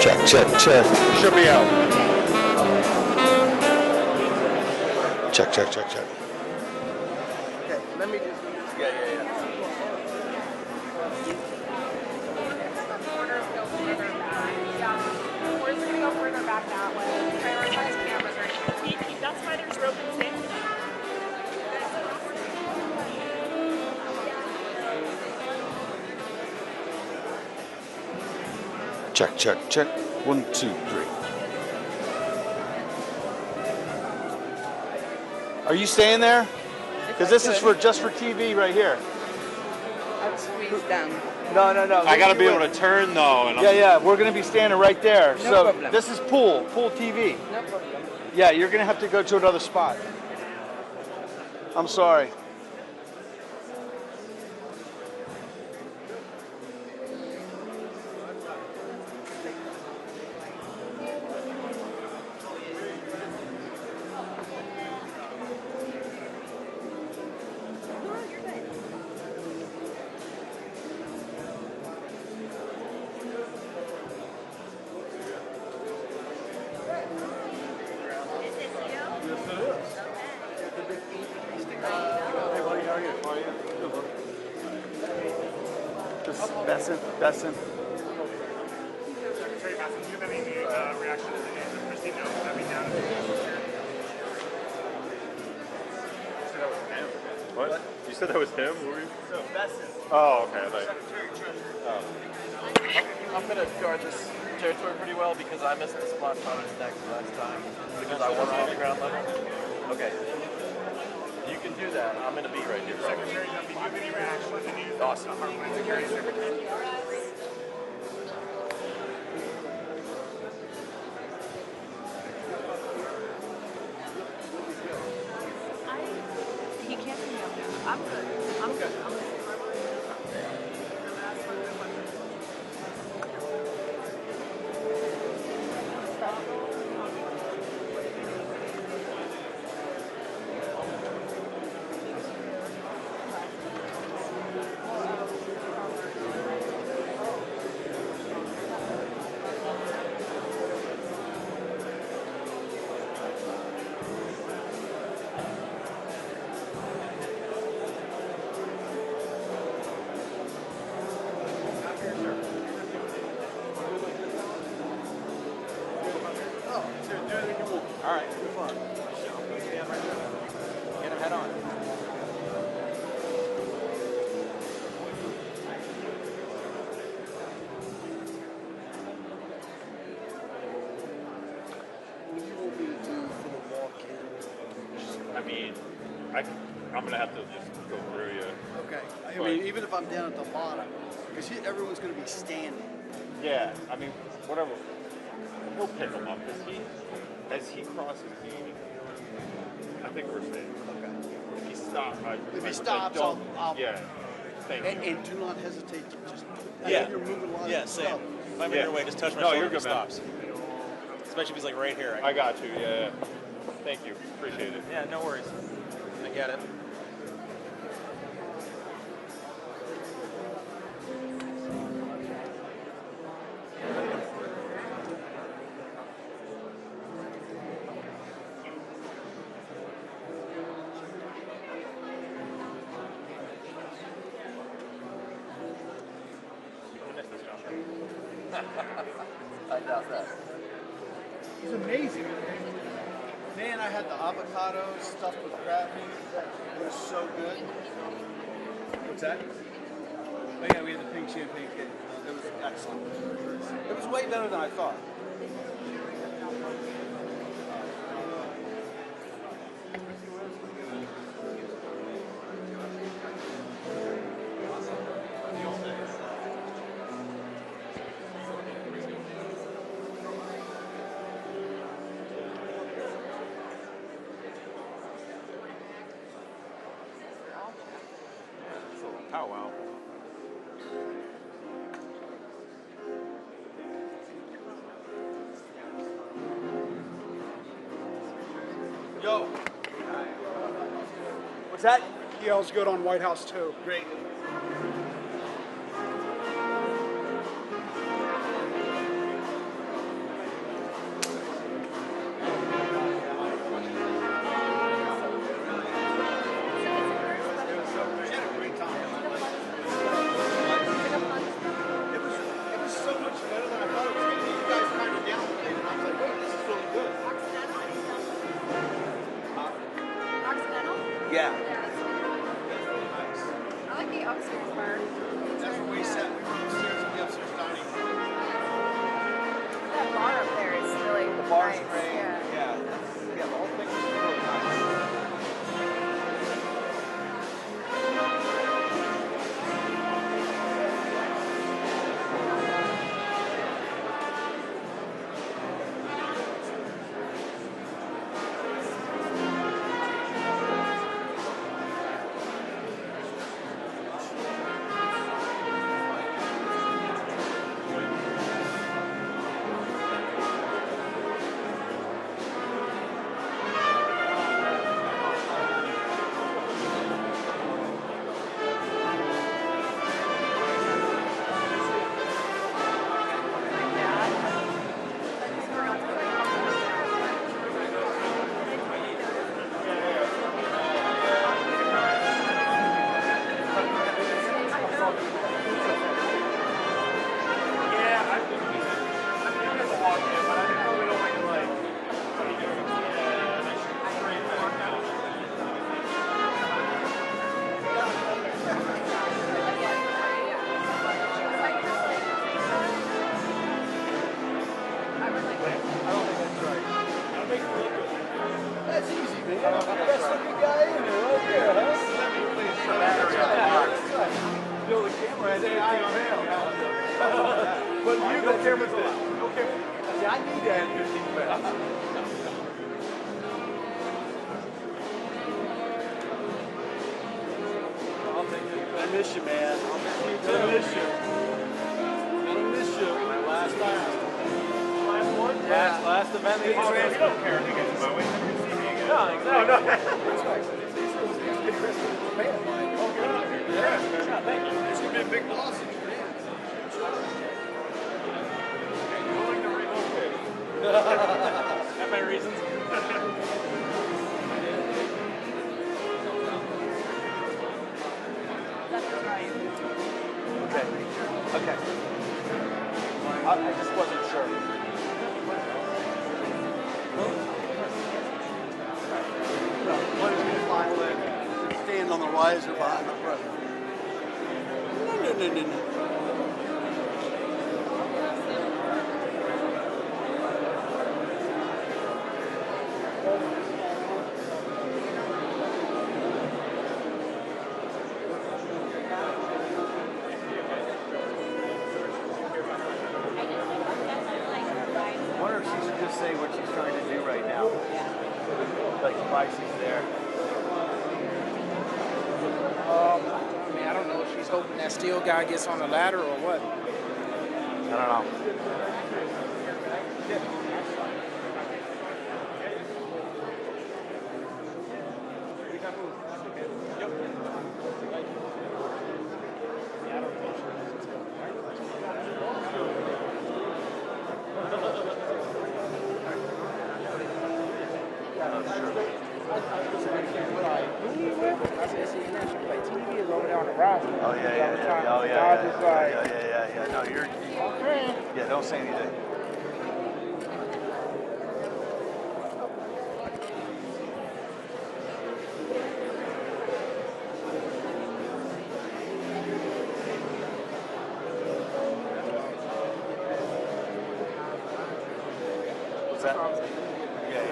Check, check, check. Should be out. Check, check, check, check. Okay, let me just. Yeah. Borders go further back. Yeah, borders are going to go further back that way. Prioritize cameras right here. That's why there's rope and safety. Check, check, check. 1, 2, 3. Are you staying there? Because this is just for TV right here. I'd squeeze down. No. I gotta be able to turn though. And Yeah. We're gonna be standing right there. No So problem. this is pool TV. No problem. Yeah, you're gonna have to go to another spot. I'm sorry. Besson. Secretary Bassett, do you have any reaction to the news of Christy Note stepping down? What? You said that was him? Who were you? So Besson. Oh, okay. Secretary Treasurer. I'm going to guard this territory pretty well because I missed the splash pad next last time because I wasn't on the ground level. Okay. You can do that. I'm going to be right here. Secretary, do you have any reaction to the news? Awesome. Homeland Security Secretary. He can't see me up there. I'm good. I'm good. All right, move on. Stand right there. Get him head on. I mean, I'm gonna have to just go through you. Okay. I mean, even if I'm down at the bottom, because everyone's going to be standing. Yeah. I mean, whatever. We'll pick him up. As he crosses me, I think we're safe. Okay. If he stops, If he stops, I'll yeah. Thank you. and do not hesitate to just. Yeah. You're moving a lot Yeah, of same. stuff. If I'm in your way, just touch my No, shoulder you're and it good, man. stops. Especially if he's like right here. I got you. Yeah. Thank you. Appreciate it. Yeah, no worries. I get it. I doubt that. It's amazing. Man, I had the avocado stuffed with crab meat. It was so good. What's that? Oh yeah, we had the pink champagne cake. It was excellent. It was way better than I thought. Oh, wow. Yo. What's that? Yale's good on White House too. Great. the bars Nice, straight. yeah. Yeah, the whole thing was really nice. That's easy, man. That's a good guy in there right there, huh? Bill, the camera has anything on him. But you, the camera's on. Okay. See, I need to have 15 pounds. I'll take it. I miss you, man. I miss you. I miss you. My last last. Last one? Yeah, last event. We don't care if you get to mow it. No, exactly. That's right. Big Christmas. Man, oh, get out here. Yeah, thank you. It's going to be a big loss in your hands. Willing to relocate. Have my reasons. Okay. Okay. I just wasn't sure. No, one is going to file in, stand on the riser behind the front. No. I wonder if she should just say what she's trying to do right now. Like why she's there. I mean, I don't know if she's hoping that steel guy gets on the ladder or what. I don't know. I said, see, and then she play TV is over there on the roster. Oh yeah. Oh yeah. No, you're. Okay. Yeah, don't say anything. What's that? Yeah.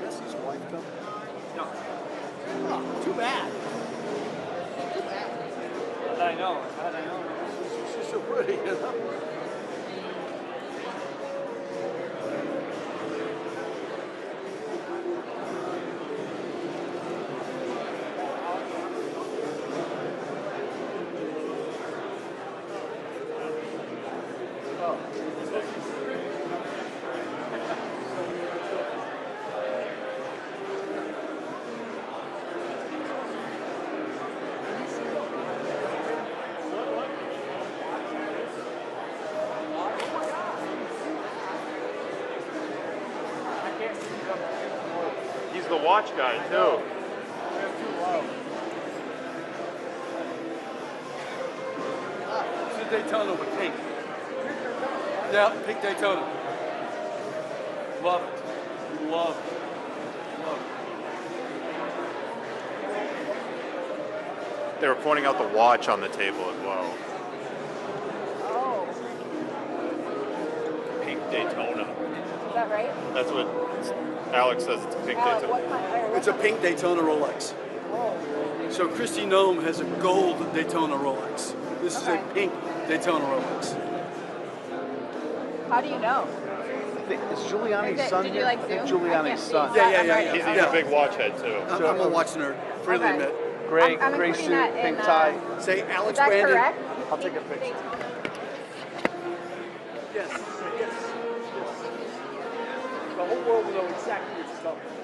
Messi's wife come? No. Oh, too bad. How did I know? She's so pretty, you know? He's the watch guy too. Sit Daytona with pink. Yeah, pink Daytona. Love it. Love it. Love it. They were pointing out the watch on the table as well. Oh, Pink Daytona. is that right? That's what Alex says. It's a pink Alec, Daytona. what kind? It's a pink Daytona Rolex. So Christy Nome has a gold Daytona Rolex. This is a pink Daytona Rolex. How do you know? It's Giuliani's son. Did you like I think Zoom? Giuliani's son. Yeah. He's a big watch head too. I'm a watch nerd. Freely Okay. admit. Gray, I'm gray including suit, that in, pink tie. Say Is Alex that Brandon. correct? I'll take a picture. Yes. Yes. The whole world will know exactly what you're talking about.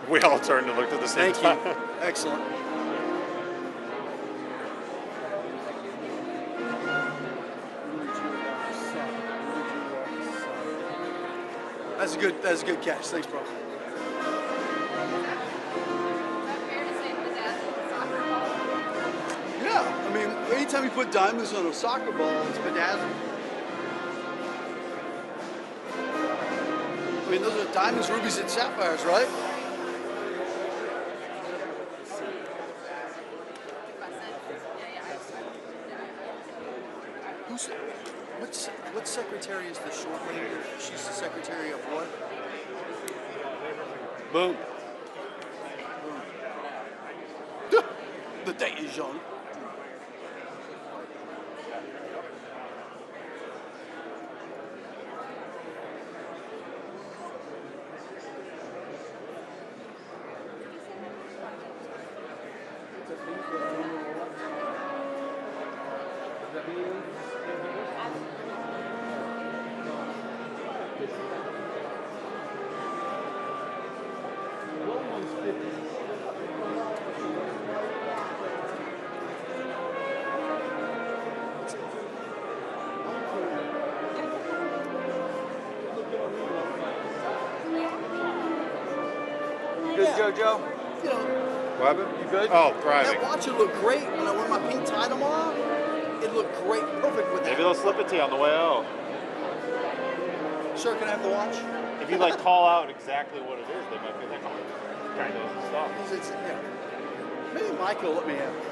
We all turned and looked at the same Thank you. time. Excellent. That's a good catch. Thanks, bro. Yeah, I mean, anytime you put diamonds on a soccer ball, it's bedazzled. I mean, those are diamonds, rubies, and sapphires, right? What secretary is the short lady? She's the secretary of what? Boom. Boom. The day is young. Good, JoJo? You know, What happened? You good? Oh, thriving. that watch will look great when I wear my pink tie tomorrow. It looked great, perfect with that. Maybe they'll slip it to you on the way out. Sir, can I have the watch? If you like call out exactly what it is, they might be like, oh, kind of stuff. Yeah. Maybe Mike will let me have it.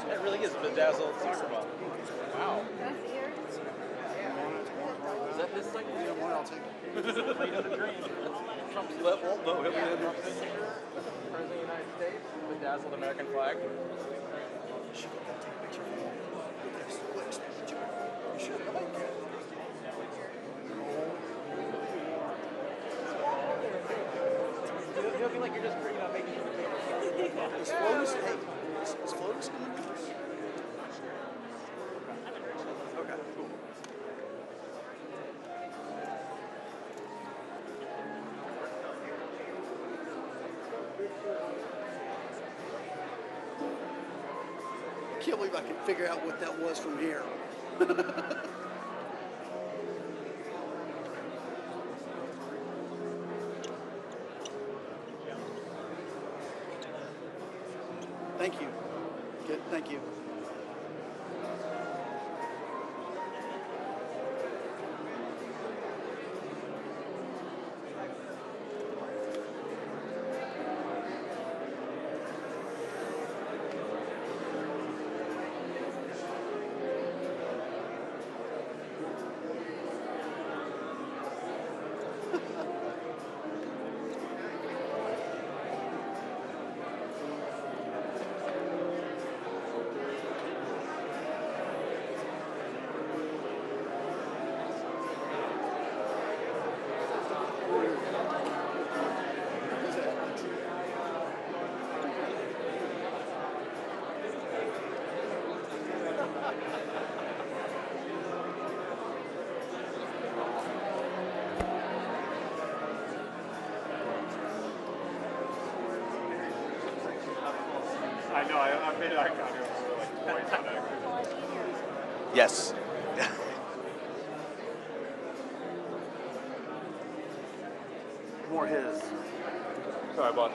That really is a bedazzled soccer ball. Wow. Is that his thing? I'll take it. Trump's left won't know him. President of the United States, bedazzled American flag. You'll be like you're just making it. Is Flotus, hey, is Flotus going to do this? Okay, cool. I can't believe I can figure out what that was from here. Thank you. Good, thank you. made eye contact with like twice on that. Yes. More his. Sorry, bud.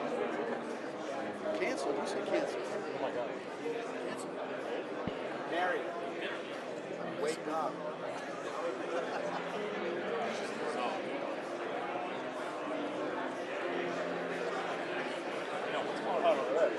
Cancel. You said cancel. Oh my god. Cancel. Mary. Wake up. What's going on over there?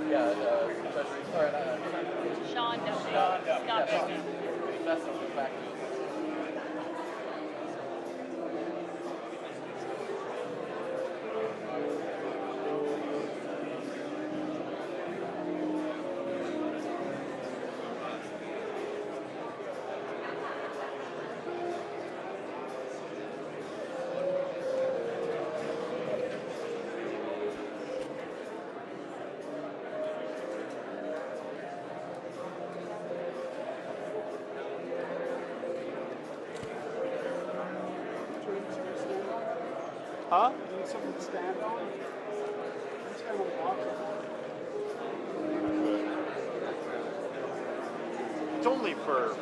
Yeah, Treasury. Sorry, Sean Duffy. Scott Scott Duffy. Duffy. That's the back to Huh? You need something to stand on? It's kind of awkward. It's only for,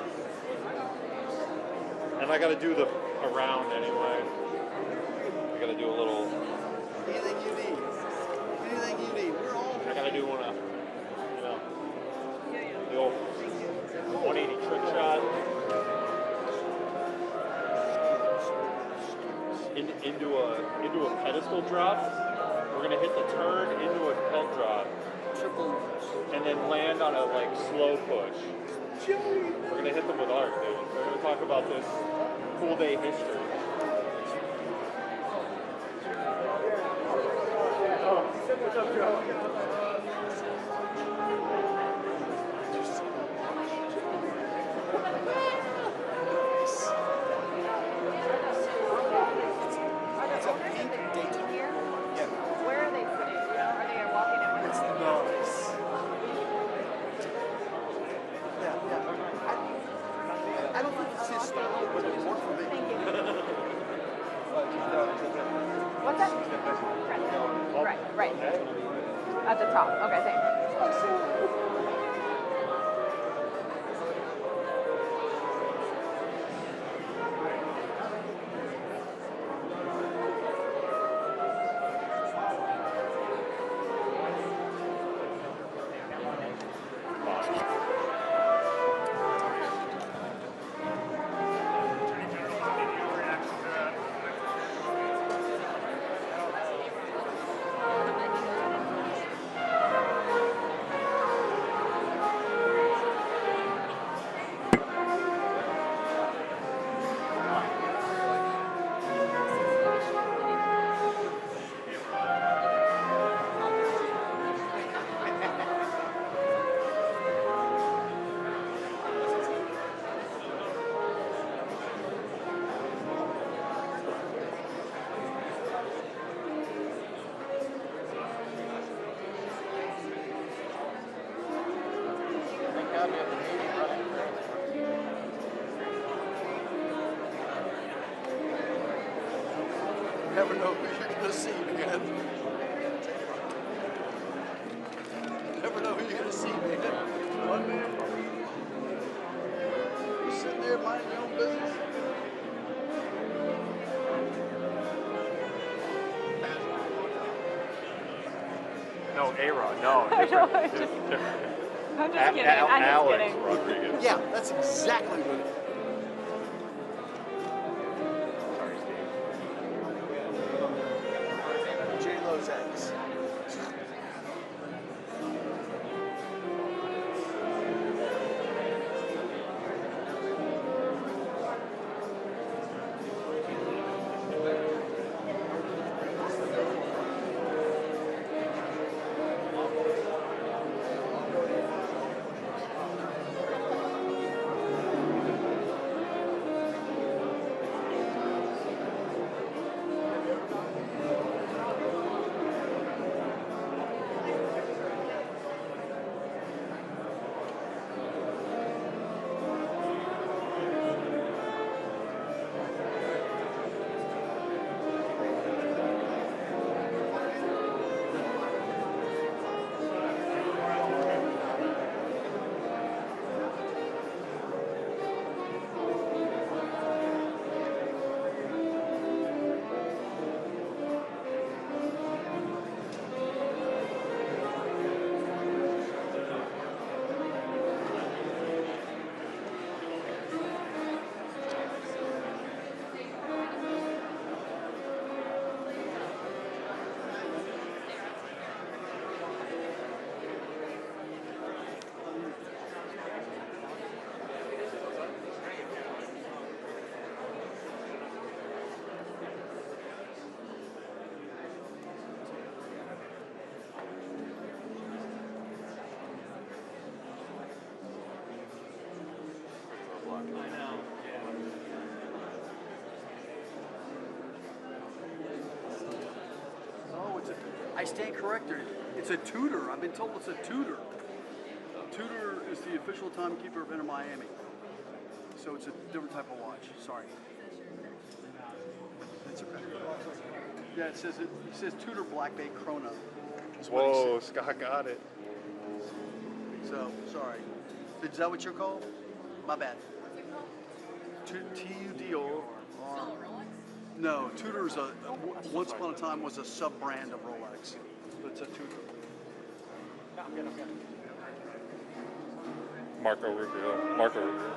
and I got to do the around anyway. I got to do a little. Anything you need. Anything you need. We're all. I got to do one of, you know, the old 180 trick shot. Into a pedestal drop. We're gonna hit the turn into a ped drop, and then land on a like slow push. We're gonna hit them with art, dude. We're gonna talk about this full day history. What's up, Joe? Where are they putting? You know, are they walking in with It's nice. Yeah. I don't think it's his style, but it worked for me. Thank you. What's that? Right. At the top. Okay, thanks. Never know who you're going to see, man. Never know who you're going to see, man. What, man? You sitting there minding your own business? No, A-Rod. No, I know, different. I'm just different. kidding. I'm just Alex kidding. Rodriguez. Yeah, that's exactly what it is. Sorry, Steve. Oh, I stand corrected. It's a Tudor. I've been told it's a Tudor. Tudor is the official timekeeper of Inter Miami. So it's a different type of watch. Sorry. That's okay. Yeah, it says Tudor Black Bay Chrono. Whoa, Scott got it. So, sorry. Is that what you're called? My bad. T-U-D-O. No, Tudor's once upon a time was a sub-brand of Rolex. But it's a Tudor. Marco Rubio. Marco Rubio.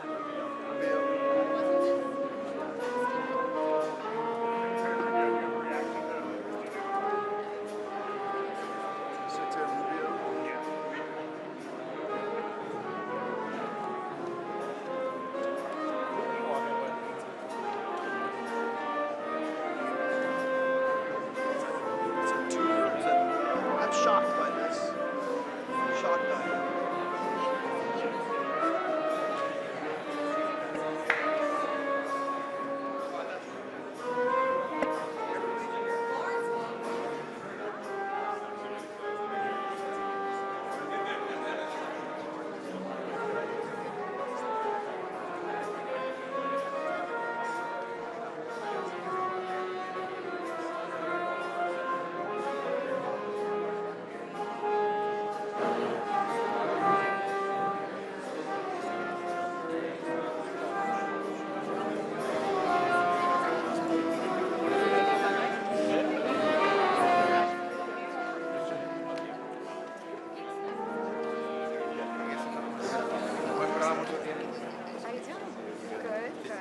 I'm shocked by this. I'm shocked by it.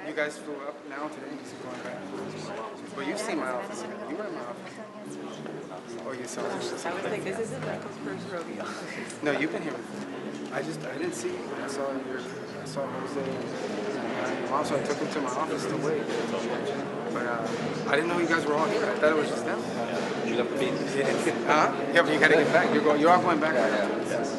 You guys flew up now today and just going back. Well, you've seen my office. You were in my office. Oh, you saw it. I was like, this isn't Michael's first rodeo. No, you've been here before. I didn't see you. I saw Jose and mom, so I took him to my office to wait. But I didn't know you guys were all here. I thought it was just them. You left the meeting? Yeah, but you gotta get back. You're all going back. Yes.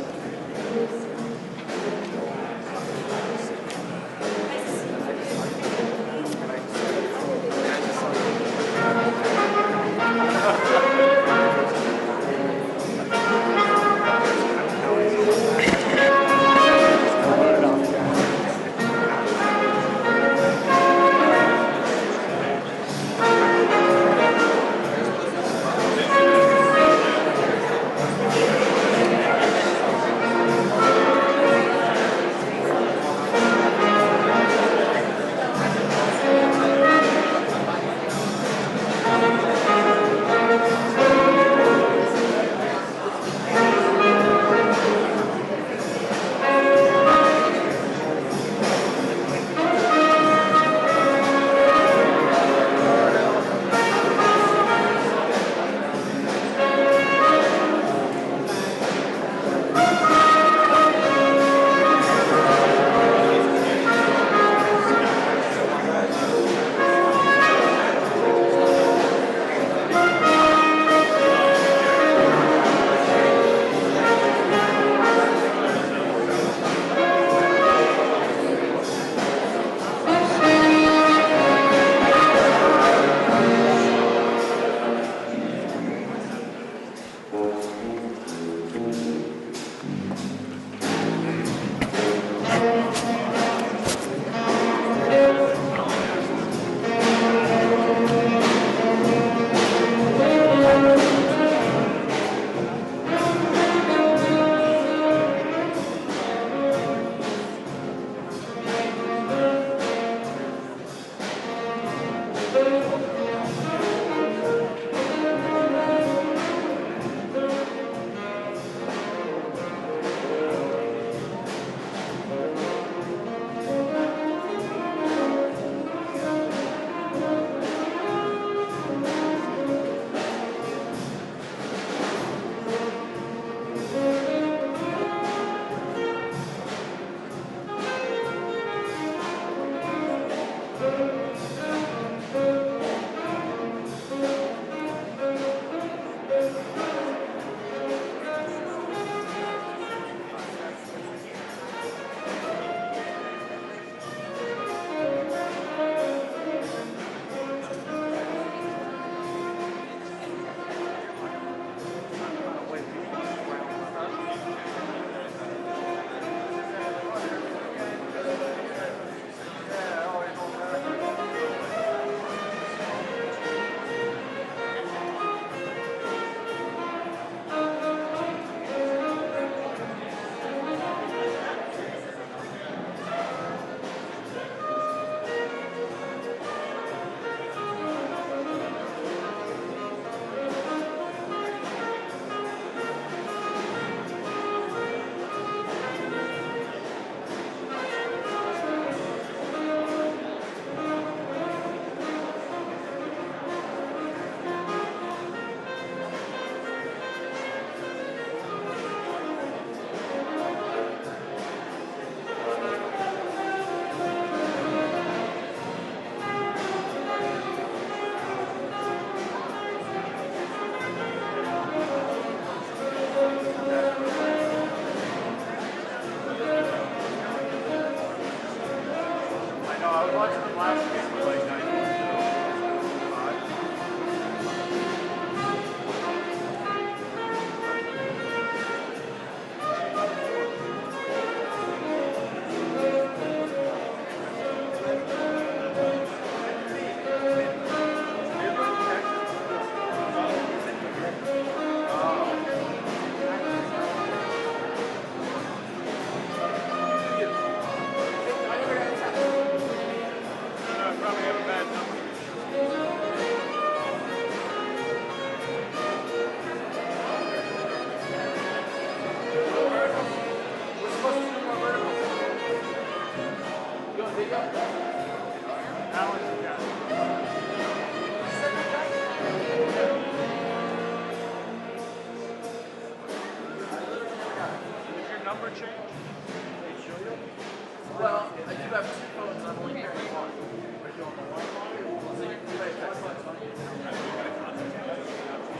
Well, I do have two phones, I'm only carrying one.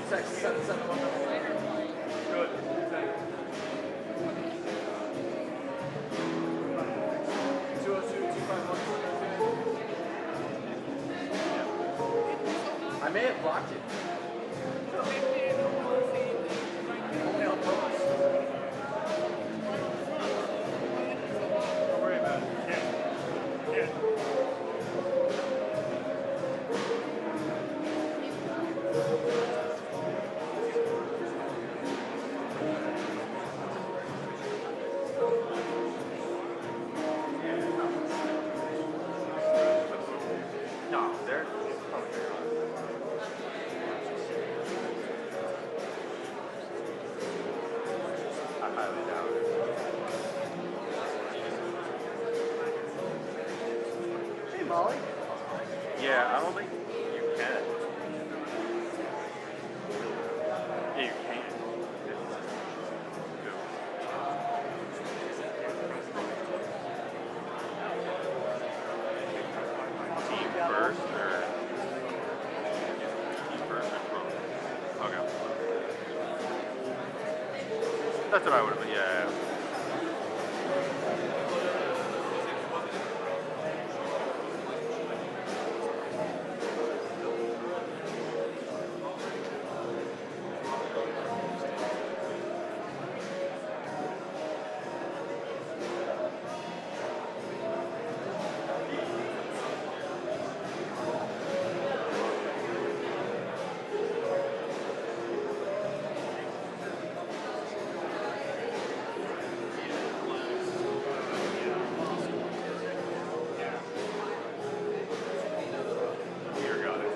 Text 771. Good. Thank you. 202-251. I may have blocked it. Only on purpose. Don't worry about it. Yeah. No, they're I highly doubt it. Hey, Molly. Yeah, I don't think you can. Yeah, you can. Team first or okay. That's what I would have. Yeah. Here, got it.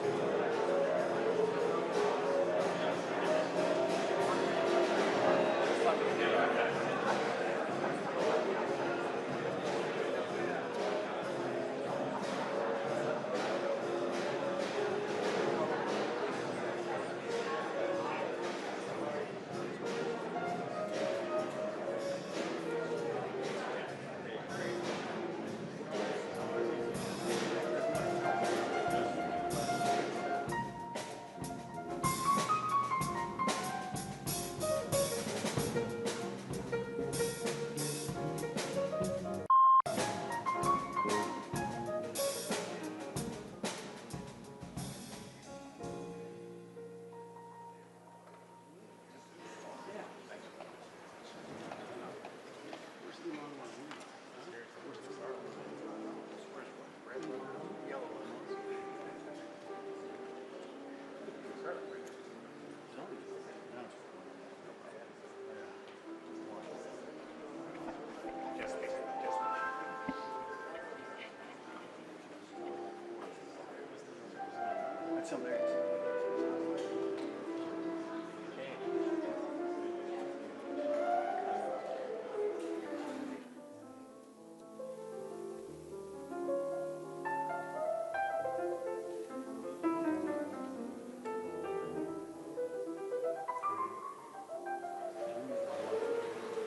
That's hilarious.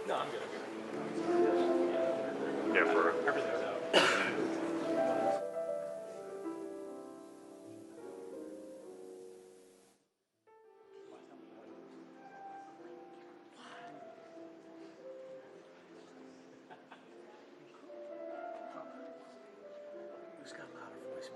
No, I'm good. Yeah, for Everything's out. Who's got louder voice,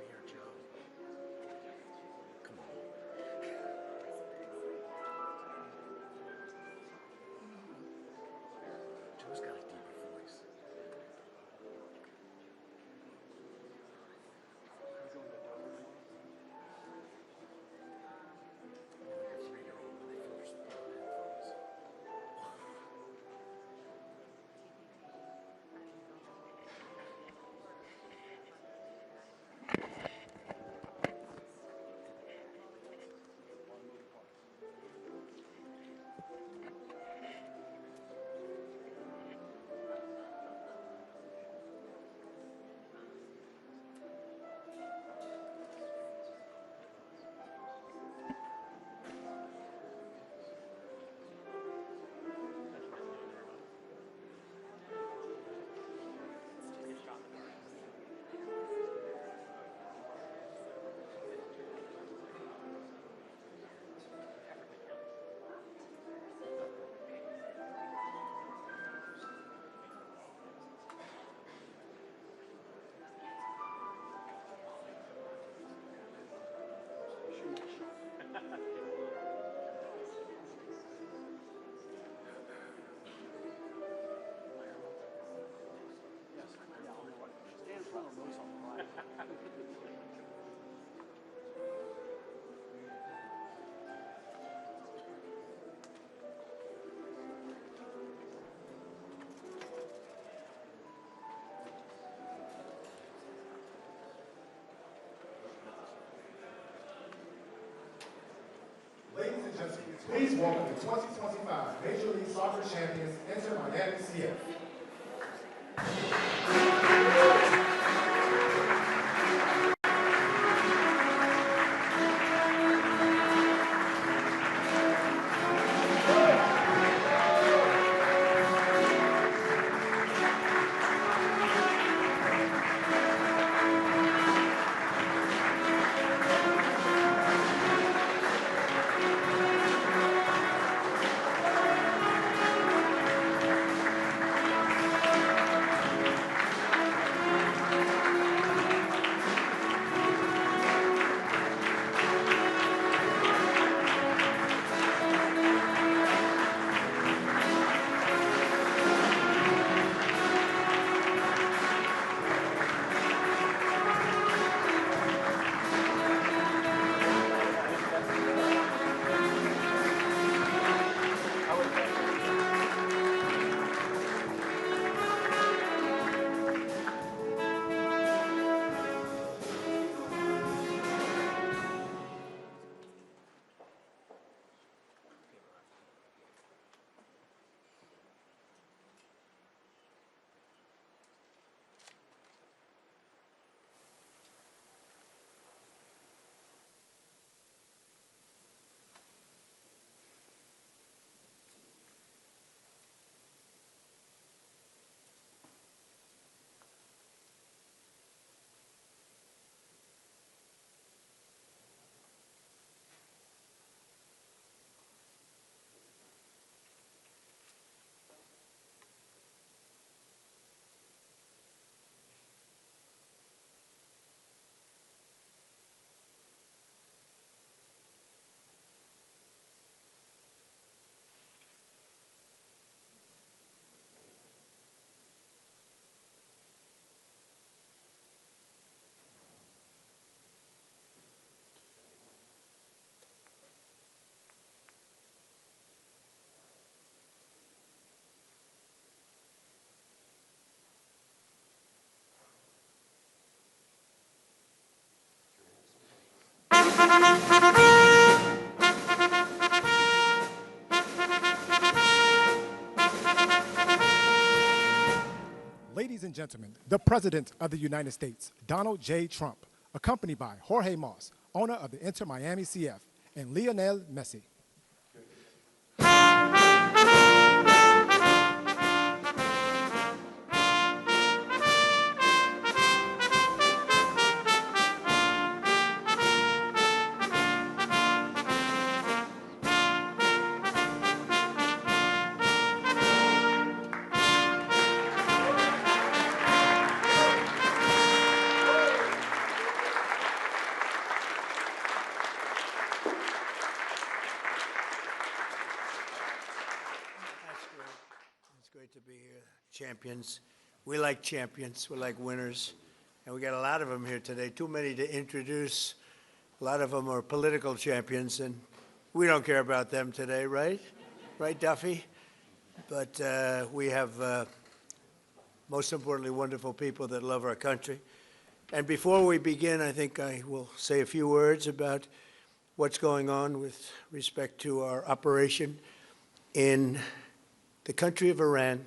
Please welcome the 2025 Major League Soccer champions, Inter Miami CF. Ladies and gentlemen, the President of the United States, Donald J. Trump, accompanied by Jorge Mas, owner of the Inter Miami CF, and Lionel Messi. To be here. Champions. We like champions. We like winners. And we got a lot of them here today. Too many to introduce. A lot of them are political champions, and we don't care about them today, right? Right, Duffy? But we have, most importantly, wonderful people that love our country. And before we begin, I think I will say a few words about what's going on with respect to our operation in the country of Iran.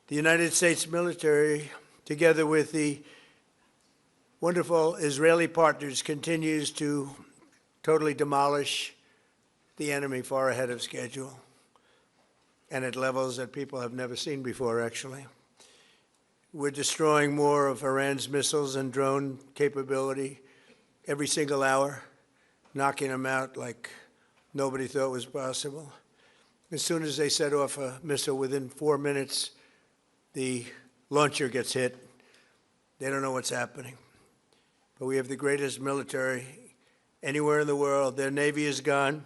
The United States military, together with the wonderful Israeli partners, continues to totally demolish the enemy far ahead of schedule and at levels that people have never seen before, actually. We're destroying more of Iran's missiles and drone capability every single hour, knocking them out like nobody thought was possible. As soon as they set off a missile, within 4 minutes, the launcher gets hit. They don't know what's happening. But we have the greatest military anywhere in the world. Their Navy is gone.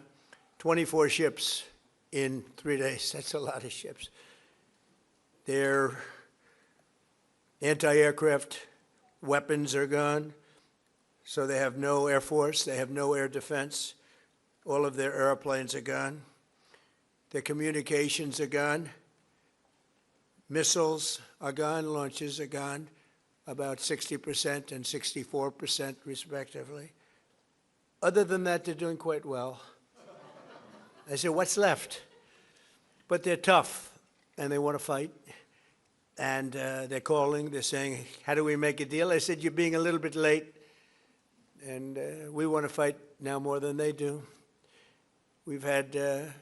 24 ships in 3 days. That's a lot of ships. Their anti-aircraft weapons are gone. So they have no air force. They have no air defense. All of their airplanes are gone. Their communications are gone. Missiles are gone. Launches are gone, about 60% and 64% respectively. Other than that, they're doing quite well. I said, what's left? But they're tough, and they want to fight. And they're calling, they're saying, how do we make a deal? I said, you're being a little bit late, and we want to fight now more than they do. We've had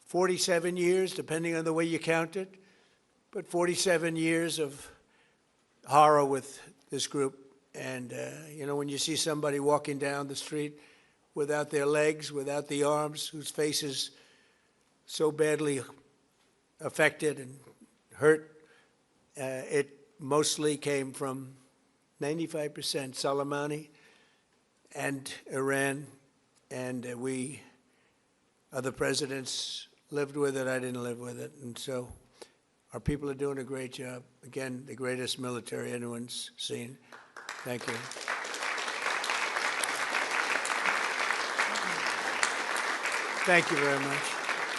47 years, depending on the way you count it, but 47 years of horror with this group. And, you know, when you see somebody walking down the street without their legs, without the arms, whose face is so badly affected and hurt, it mostly came from 95% Soleimani and Iran, and we, other presidents, lived with it. I didn't live with it. And so our people are doing a great job. Again, the greatest military anyone's seen. Thank you. Thank you very much.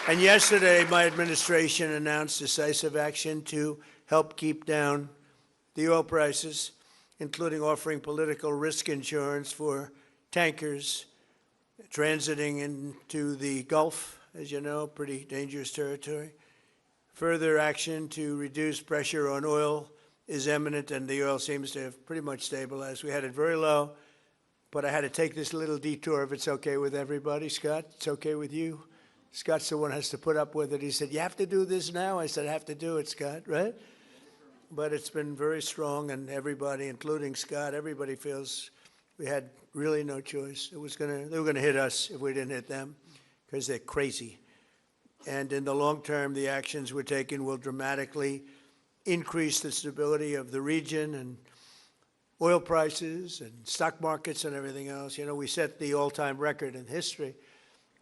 And yesterday, my administration announced decisive action to help keep down the oil prices, including offering political risk insurance for tankers transiting into the Gulf, as you know, pretty dangerous territory. Further action to reduce pressure on oil is imminent, and the oil seems to have pretty much stabilized. We had it very low, but I had to take this little detour if it's okay with everybody. Scott, it's okay with you? Scott's the one who has to put up with it. He said, you have to do this now? I said, I have to do it, Scott, right? But it's been very strong, and everybody, including Scott, everybody feels we had really no choice. They were gonna hit us if we didn't hit them, because they're crazy. And in the long term, the actions we're taking will dramatically increase the stability of the region and oil prices and stock markets and everything else. You know, we set the all-time record in history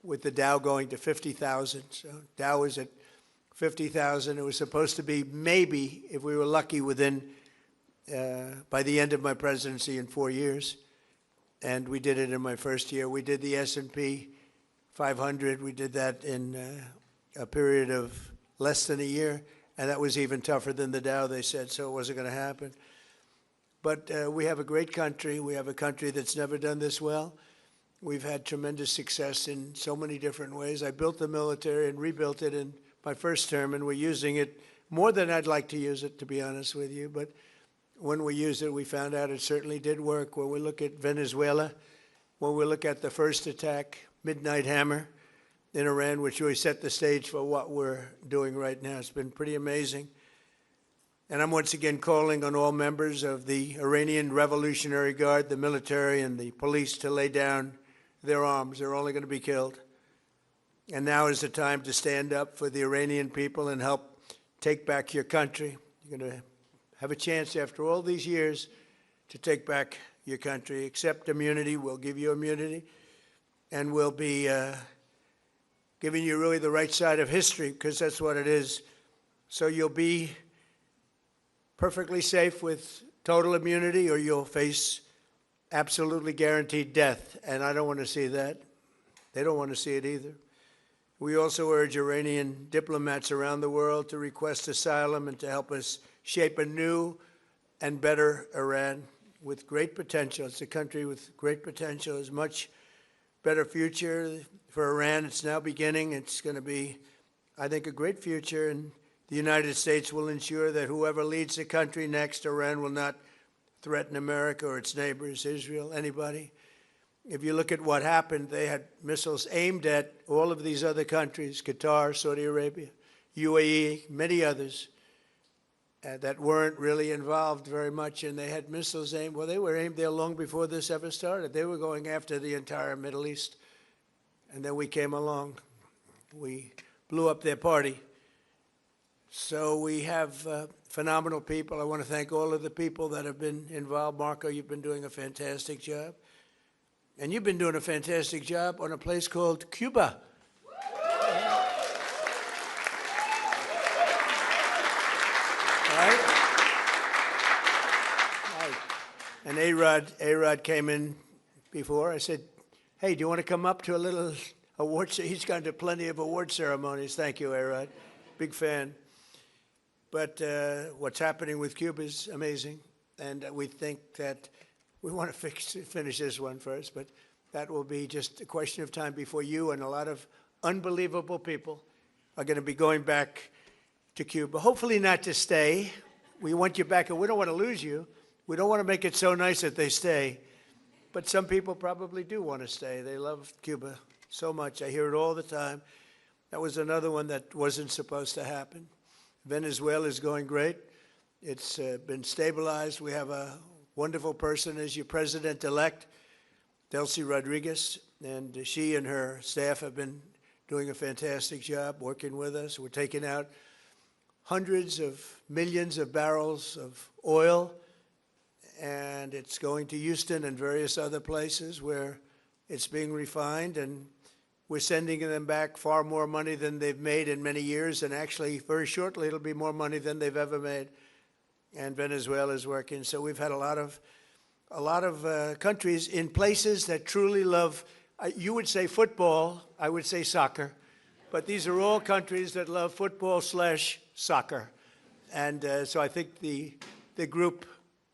with the Dow going to 50,000. So Dow was at 50,000. It was supposed to be maybe, if we were lucky, within, by the end of my presidency in 4 years. And we did it in my first year. We did the S&P 500. We did that in a period of less than a year. And that was even tougher than the Dow, they said, so it wasn't going to happen. But we have a great country. We have a country that's never done this well. We've had tremendous success in so many different ways. I built the military and rebuilt it in my first term, and we're using it more than I'd like to use it, to be honest with you. But when we used it, we found out it certainly did work. When we look at Venezuela, when we look at the first attack, Midnight Hammer, in Iran, which really set the stage for what we're doing right now. It's been pretty amazing. And I'm once again calling on all members of the Iranian Revolutionary Guard, the military and the police, to lay down their arms. They're only going to be killed. And now is the time to stand up for the Iranian people and help take back your country. You're going to have a chance after all these years to take back your country. Accept immunity. We'll give you immunity. And we'll be giving you really the right side of history, because that's what it is. So you'll be perfectly safe with total immunity, or you'll face absolutely guaranteed death. And I don't want to see that. They don't want to see it either. We also urge Iranian diplomats around the world to request asylum and to help us shape a new and better Iran with great potential. It's a country with great potential. There's much better future for Iran. It's now beginning. It's going to be, I think, a great future. And the United States will ensure that whoever leads the country next, Iran will not threaten America or its neighbors, Israel, anybody. If you look at what happened, they had missiles aimed at all of these other countries, Qatar, Saudi Arabia, UAE, many others that weren't really involved very much, and they had missiles aimed. Well, they were aimed there long before this ever started. They were going after the entire Middle East. And then we came along. We blew up their party. So we have phenomenal people. I want to thank all of the people that have been involved. Marco, you've been doing a fantastic job. And you've been doing a fantastic job on a place called Cuba. Right? And A-Rod came in before. I said, hey, do you want to come up to a little award? He's gone to plenty of award ceremonies. Thank you, A-Rod. Big fan. But what's happening with Cuba is amazing. And we think that we want to finish this one first, but that will be just a question of time before you and a lot of unbelievable people are going to be going back to Cuba. Hopefully not to stay. We want you back, and we don't want to lose you. We don't want to make it so nice that they stay. But some people probably do want to stay. They love Cuba so much. I hear it all the time. That was another one that wasn't supposed to happen. Venezuela is going great. It's been stabilized. We have a wonderful person as your president-elect, Delcy Rodriguez, and she and her staff have been doing a fantastic job working with us. We're taking out hundreds of millions of barrels of oil, and it's going to Houston and various other places where it's being refined, and we're sending them back far more money than they've made in many years, and actually very shortly it'll be more money than they've ever made. And Venezuela is working. So we've had a lot of countries in places that truly love, you would say football, I would say soccer, but these are all countries that love football/soccer. And so I think the group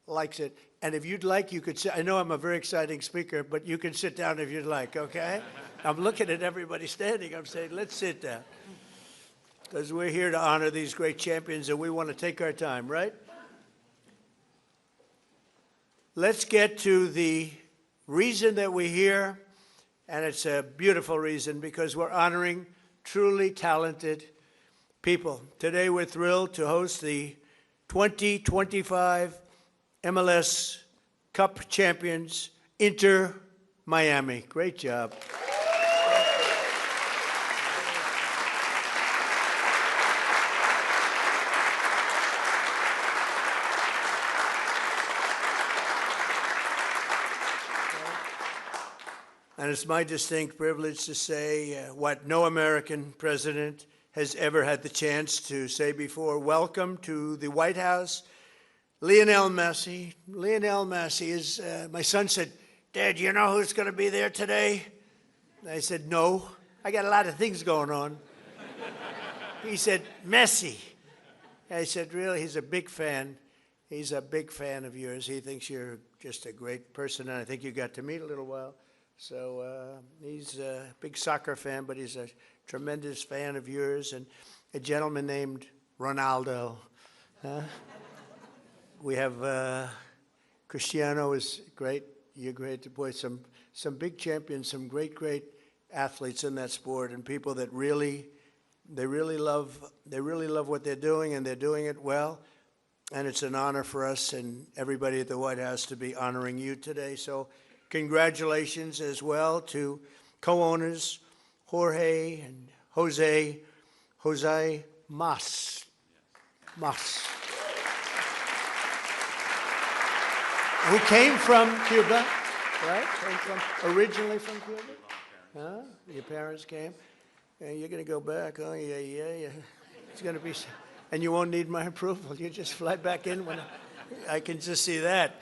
likes it. And if you'd like, you could sit. I know I'm a very exciting speaker, but you can sit down if you'd like, okay? I'm looking at everybody standing. I'm saying, let's sit down. Because we're here to honor these great champions, and we want to take our time, right? Let's get to the reason that we're here, and it's a beautiful reason because we're honoring truly talented people. Today we're thrilled to host the 2025 MLS Cup champions, Inter Miami. Great job. And it's my distinct privilege to say what no American president has ever had the chance to say before. Welcome to the White House, Lionel Messi. Lionel Messi is, my son said, Dad, you know who's going to be there today? And I said, no, I got a lot of things going on. He said, Messi. I said, really? He's a big fan. He's a big fan of yours. He thinks you're just a great person, and I think you got to meet a little while. So he's a big soccer fan, but he's a tremendous fan of yours, and a gentleman named Ronaldo. We have Cristiano is great. You're great. Boy, some big champions, some great athletes in that sport, and people that really love what they're doing, and they're doing it well. And it's an honor for us and everybody at the White House to be honoring you today. So congratulations as well to co-owners Jorge and Jose Mas. Who came from Cuba, right? Originally from Cuba? Huh? Your parents came? And you're going to go back, oh, yeah. It's going to be, and you won't need my approval. You just fly back in when I can just see that.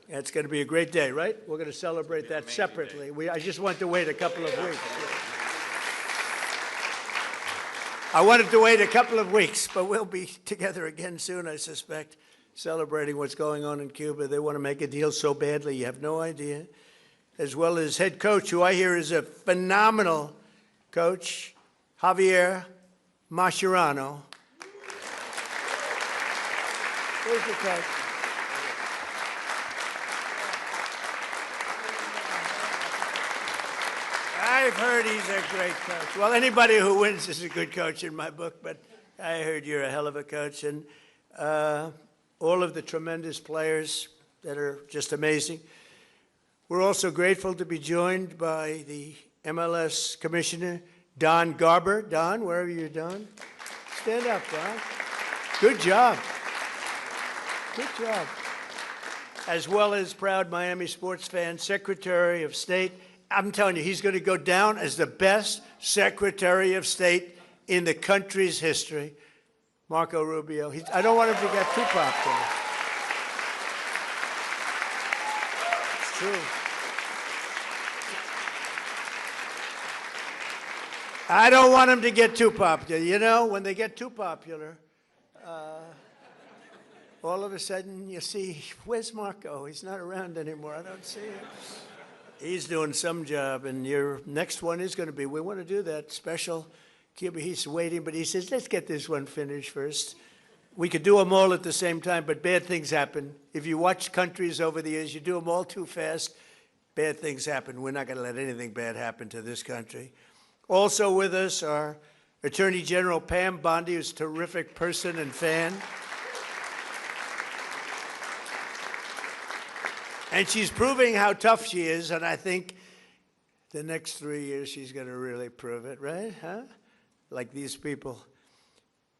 It's going to be a great day, right? We're going to celebrate that separately. I just want to wait a couple of weeks. I wanted to wait a couple of weeks, but we'll be together again soon, I suspect, celebrating what's going on in Cuba. They want to make a deal so badly, you have no idea. As well as head coach, who I hear is a phenomenal coach, Javier Mascherano. Where's the coach? I've heard he's a great coach. Well, anybody who wins is a good coach in my book, but I heard you're a hell of a coach. And all of the tremendous players that are just amazing. We're also grateful to be joined by the MLS Commissioner, Don Garber. Don, wherever you're, Don. Stand up, Don. Good job. Good job. As well as proud Miami sports fan, Secretary of State. I'm telling you, he's going to go down as the best Secretary of State in the country's history, Marco Rubio. I don't want him to get too popular. It's true. I don't want him to get too popular. You know, when they get too popular, all of a sudden you see, where's Marco? He's not around anymore. I don't see him. He's doing some job, and your next one is going to be, we want to do that special Cuba. He's waiting, but he says, let's get this one finished first. We could do them all at the same time, but bad things happen. If you watch countries over the years, you do them all too fast, bad things happen. We're not going to let anything bad happen to this country. Also with us are Attorney General Pam Bondi, who's a terrific person and fan. And she's proving how tough she is, and I think the next 3 years she's going to really prove it, right? Huh? Like these people.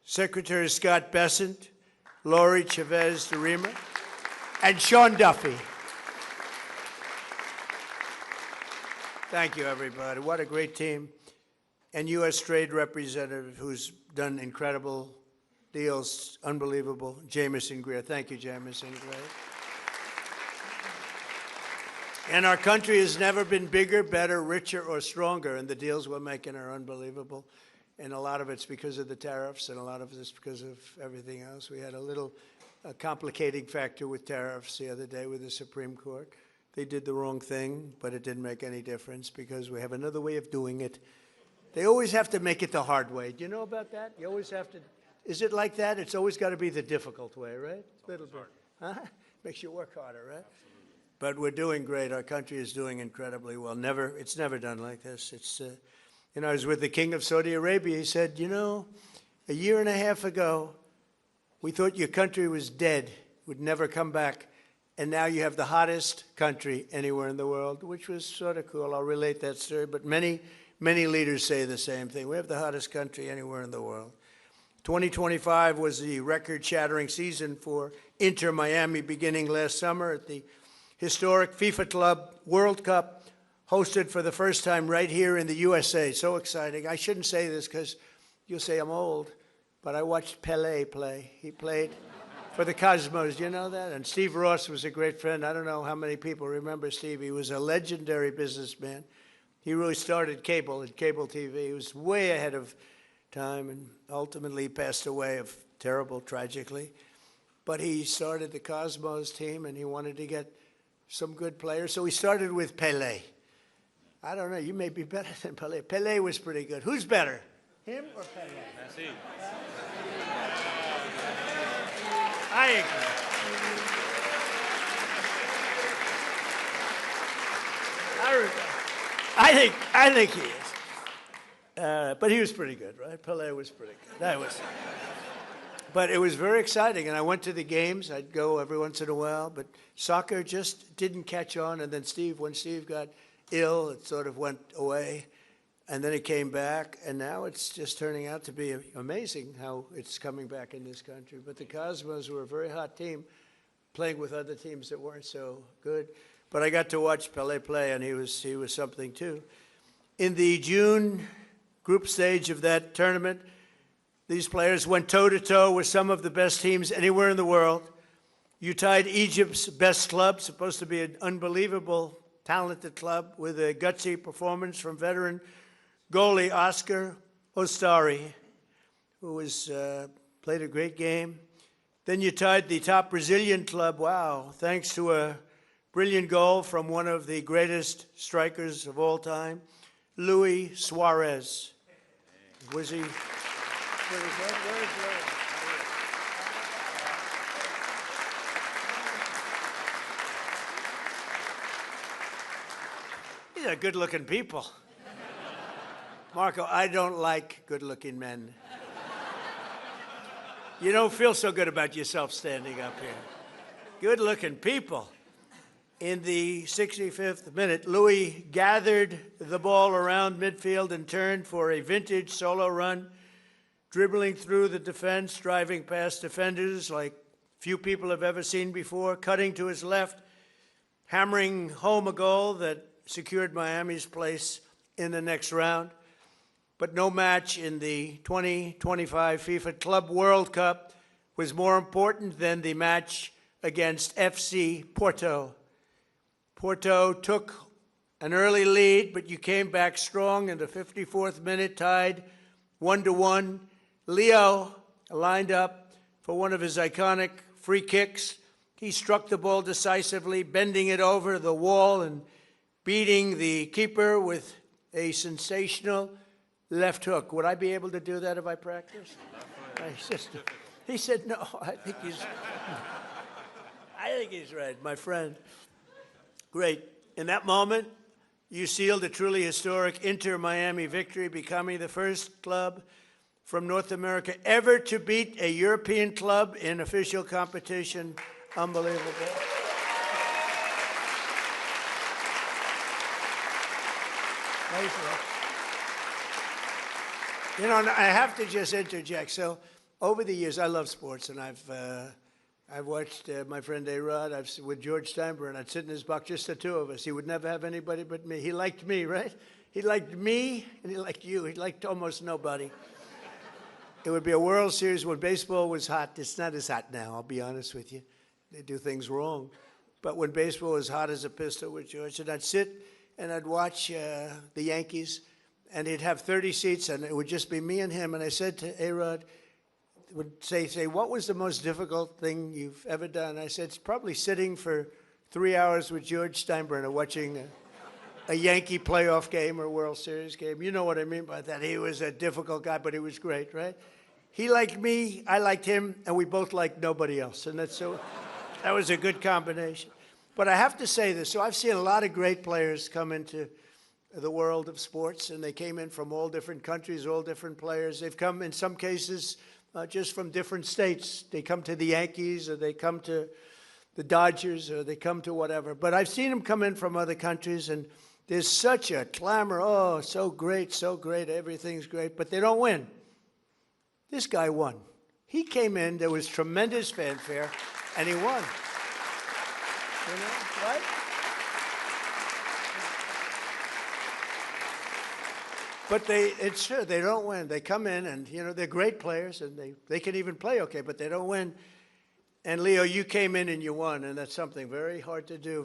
Secretary Scott Bessent, Lori Chavez de Rima, and Sean Duffy. Thank you, everybody. What a great team. And U.S. Trade Representative, who's done incredible deals, unbelievable, Jamison Greer. Thank you, Jamison Greer. And our country has never been bigger, better, richer, or stronger, and the deals we're making are unbelievable. And a lot of it's because of the tariffs, and a lot of it's because of everything else. We had a little complicating factor with tariffs the other day with the Supreme Court. They did the wrong thing, but it didn't make any difference because we have another way of doing it. They always have to make it the hard way. Do you know about that? You always have to. Is it like that? It's always got to be the difficult way, right? A little bit. Huh? Makes you work harder, right? But we're doing great. Our country is doing incredibly well. It's never done like this. It's, you know, I was with the King of Saudi Arabia. He said, you know, a year and a half ago, we thought your country was dead, would never come back. And now you have the hottest country anywhere in the world, which was sort of cool. I'll relate that story. But many leaders say the same thing. We have the hottest country anywhere in the world. 2025 was the record-shattering season for Inter Miami beginning last summer at the historic FIFA Club World Cup, hosted for the first time right here in the USA. So exciting. I shouldn't say this because you'll say I'm old, but I watched Pelé play. He played for the Cosmos. Do you know that? And Steve Ross was a great friend. I don't know how many people remember Steve. He was a legendary businessman. He really started cable and cable TV. He was way ahead of time and ultimately passed away of tragically. But he started the Cosmos team and he wanted to get some good players. So he started with Pelé. I don't know, you may be better than Pelé. Pelé was pretty good. Who's better, him or Pelé? Messi. I agree. I think he is. But he was pretty good, right? Pelé was pretty good. But it was very exciting, and I went to the games. I'd go every once in a while, but soccer just didn't catch on. And then when Steve got ill, it sort of went away, and then it came back, and now it's just turning out to be amazing how it's coming back in this country. But the Cosmos were a very hot team, playing with other teams that weren't so good. But I got to watch Pelé play, and he was something too. In the June group stage of that tournament, these players went toe-to-toe with some of the best teams anywhere in the world. You tied Egypt's best club, supposed to be an unbelievable, talented club, with a gutsy performance from veteran goalie Oscar Ostari, who played a great game. Then you tied the top Brazilian club, wow, thanks to a brilliant goal from one of the greatest strikers of all time, Luis Suarez. Was he... Where is Luis? These are good-looking people. Marco, I don't like good-looking men. You don't feel so good about yourself standing up here. Good-looking people. In the 65th minute, Louis gathered the ball around midfield and turned for a vintage solo run, dribbling through the defense, driving past defenders like few people have ever seen before, cutting to his left, hammering home a goal that secured Miami's place in the next round. But no match in the 2025 FIFA Club World Cup was more important than the match against FC Porto. Porto took an early lead, but you came back strong in the 54th minute, tied 1-1. Leo lined up for one of his iconic free kicks. He struck the ball decisively, bending it over the wall and beating the keeper with a sensational left hook. Would I be able to do that if I practice? He said, no, I think he's right, my friend. Great. In that moment, you sealed a truly historic Inter-Miami victory, becoming the first club from North America ever to beat a European club in official competition. Unbelievable. You know, I have to just interject. So, over the years, I love sports, and I've watched my friend A-Rod. With George Steinbrenner. I'd sit in his box, just the two of us. He would never have anybody but me. He liked me, right? He liked me, and he liked you. He liked almost nobody. It would be a World Series when baseball was hot. It's not as hot now, I'll be honest with you. They do things wrong. But when baseball was hot as a pistol with George, and I'd sit and I'd watch the Yankees, and he'd have 30 seats, and it would just be me and him. And I said to A-Rod, would say, what was the most difficult thing you've ever done? I said, it's probably sitting for 3 hours with George Steinbrenner watching a Yankee playoff game or World Series game. You know what I mean by that. He was a difficult guy, but he was great, right? He liked me, I liked him, and we both liked nobody else. And that was a good combination. But I have to say this. So I've seen a lot of great players come into the world of sports, and they came in from all different countries, all different players. They've come, in some cases, just from different states. They come to the Yankees, or they come to the Dodgers, or they come to whatever. But I've seen them come in from other countries, and there's such a clamor. Oh, so great, everything's great. But they don't win. This guy won. He came in, there was tremendous fanfare, and he won. You know, right? But it's true, they don't win. They come in and, you know, they're great players, and they can even play okay, but they don't win. And Leo, you came in and you won, and that's something very hard to do,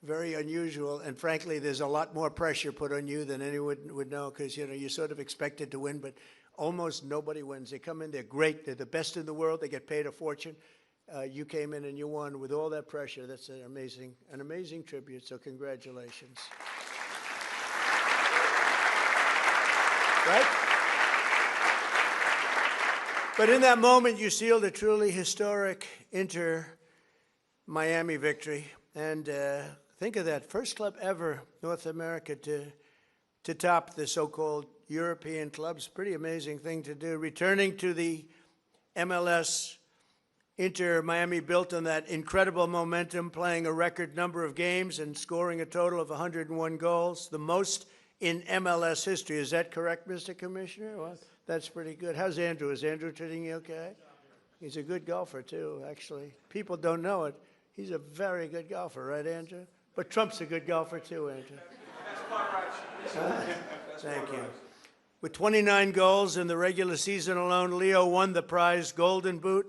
very unusual. And frankly, there's a lot more pressure put on you than anyone would know, because, you know, you're sort of expected to win, but almost nobody wins. They come in, they're great, they're the best in the world, they get paid a fortune. You came in and you won with all that pressure. That's an amazing tribute, so congratulations. Right? But in that moment, you sealed a truly historic Inter-Miami victory. And think of that, first club ever, North America, to top the so-called European clubs. Pretty amazing thing to do. Returning to the MLS, Inter-Miami built on that incredible momentum, playing a record number of games and scoring a total of 101 goals, the most in MLS history. Is that correct, Mr. Commissioner? Well, that's pretty good. How's Andrew? Is Andrew treating you okay? He's a good golfer, too, actually. People don't know it. He's a very good golfer, right, Andrew? But Trump's a good golfer, too, Andrew. Thank you. With 29 goals in the regular season alone, Leo won the prize Golden Boot,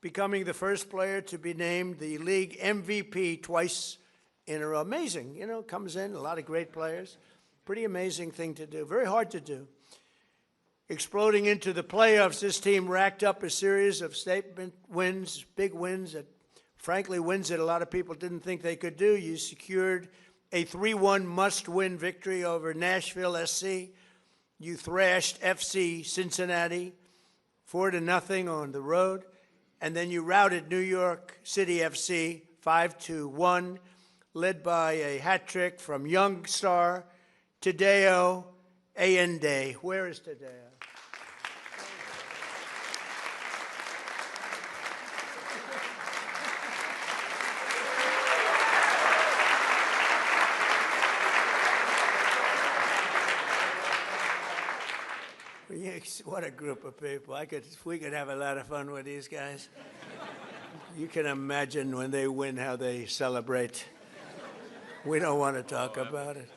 becoming the first player to be named the league MVP twice in a row. Amazing, you know, comes in, a lot of great players. Pretty amazing thing to do, very hard to do. Exploding into the playoffs, this team racked up a series of statement wins, big wins, that frankly wins that a lot of people didn't think they could do. You secured a 3-1 must-win victory over Nashville SC. You thrashed FC Cincinnati 4-0 on the road. And then you routed New York City FC 5-1, led by a hat trick from young star Tadeo Allende. Where is Tadeo? What a group of people. We could have a lot of fun with these guys. You can imagine when they win how they celebrate. We don't want to talk about it.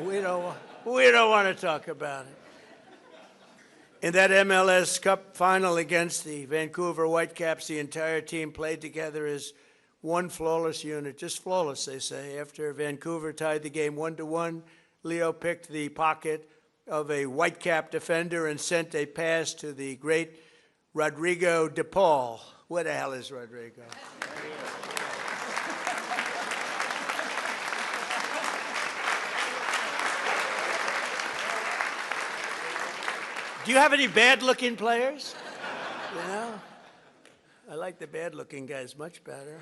We don't want to talk about it. In that MLS Cup final against the Vancouver Whitecaps, the entire team played together as one flawless unit. Just flawless, they say. After Vancouver tied the game 1-1, Leo picked the pocket of a Whitecap defender and sent a pass to the great Rodrigo de Paul. Where the hell is Rodrigo? Do you have any bad-looking players? You know? I like the bad-looking guys much better.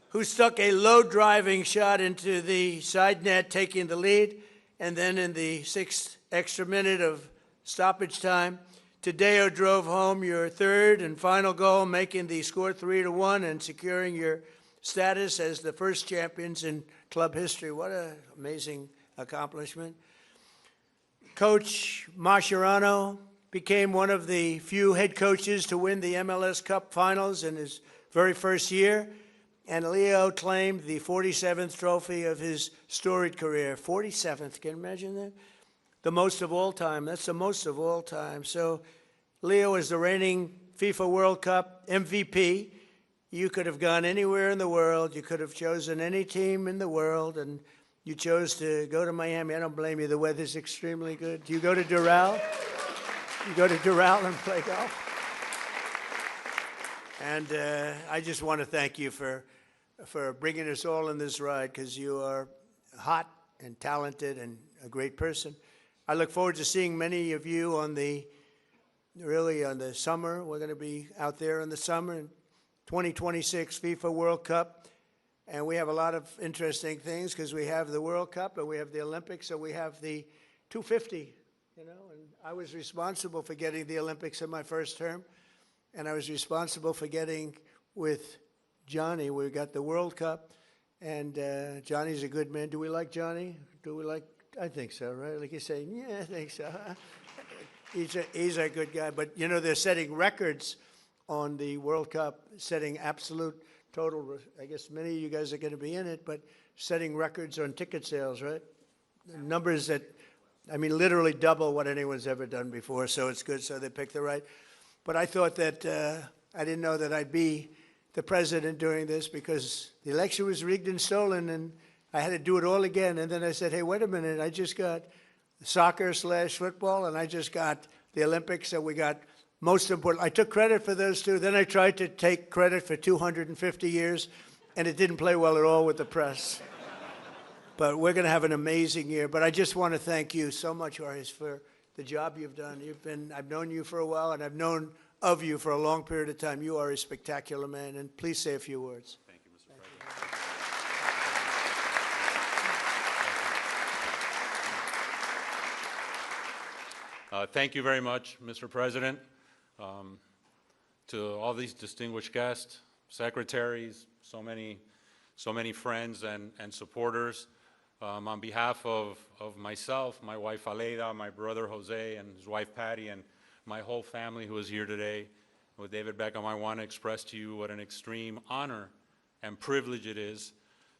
Who stuck a low driving shot into the side net, taking the lead, and then in the 6th extra minute of stoppage time, Tadeo drove home your third and final goal, making the score 3-1 and securing your status as the first champions in club history. What an amazing accomplishment. Coach Mascherano became one of the few head coaches to win the MLS Cup finals in his very first year, and Leo claimed the 47th trophy of his storied career. 47th, can you imagine that? The most of all time. That's the most of all time. So Leo is the reigning FIFA World Cup MVP. You could have gone anywhere in the world. You could have chosen any team in the world, and you chose to go to Miami. I don't blame you. The weather's extremely good. Do you go to Doral? You go to Doral and play golf? And I just want to thank you for bringing us all in this ride, because you are hot and talented and a great person. I look forward to seeing many of you on the summer. We're going to be out there in the summer in 2026 FIFA World Cup. And we have a lot of interesting things, because we have the World Cup and we have the Olympics, and we have the 250, you know. And I was responsible for getting the Olympics in my first term, and I was responsible for getting with Johnny. We got the World Cup, and Johnny's a good man. Do we like Johnny? Do we like? I think so, right? Like you say, yeah, I think so. He's a good guy. But, you know, they're setting records on the World Cup, setting absolute total. I guess many of you guys are going to be in it, but setting records on ticket sales, right? Numbers that, I mean, literally double what anyone's ever done before. So it's good. So they picked the right. But I thought that I didn't know that I'd be the president during this, because the election was rigged and stolen, and I had to do it all again. And then I said, hey, wait a minute, I just got soccer/football, and I just got the Olympics, so we got most important. I took credit for those two. Then I tried to take credit for 250 years, and it didn't play well at all with the press. But we're going to have an amazing year. But I just want to thank you so much, Horace, for the job you've done. I've known you for a while, and I've known of you for a long period of time. You are a spectacular man, and please say a few words. Thank you, Mr. President. Thank you very much, Mr. President. To all these distinguished guests, secretaries, so many friends and supporters. On behalf of myself, my wife Aleida, my brother Jose, and his wife Patty, and my whole family who is here today, with David Beckham, I want to express to you what an extreme honor and privilege it is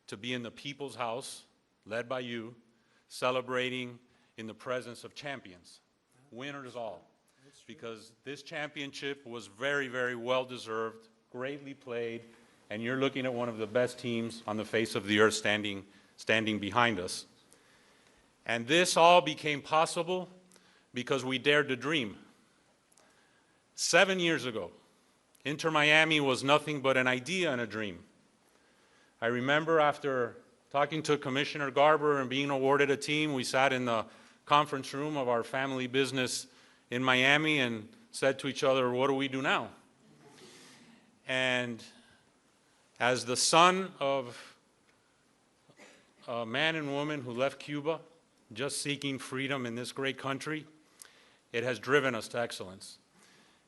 to be in the People's House, led by you, celebrating in the presence of champions, winners all. Because this championship was very, very well-deserved, greatly played, and you're looking at one of the best teams on the face of the earth standing behind us. And this all became possible because we dared to dream. 7 years ago, Inter Miami was nothing but an idea and a dream. I remember after talking to Commissioner Garber and being awarded a team, we sat in the conference room of our family business in Miami and said to each other, what do we do now? And as the son of a man and woman who left Cuba, just seeking freedom in this great country, it has driven us to excellence.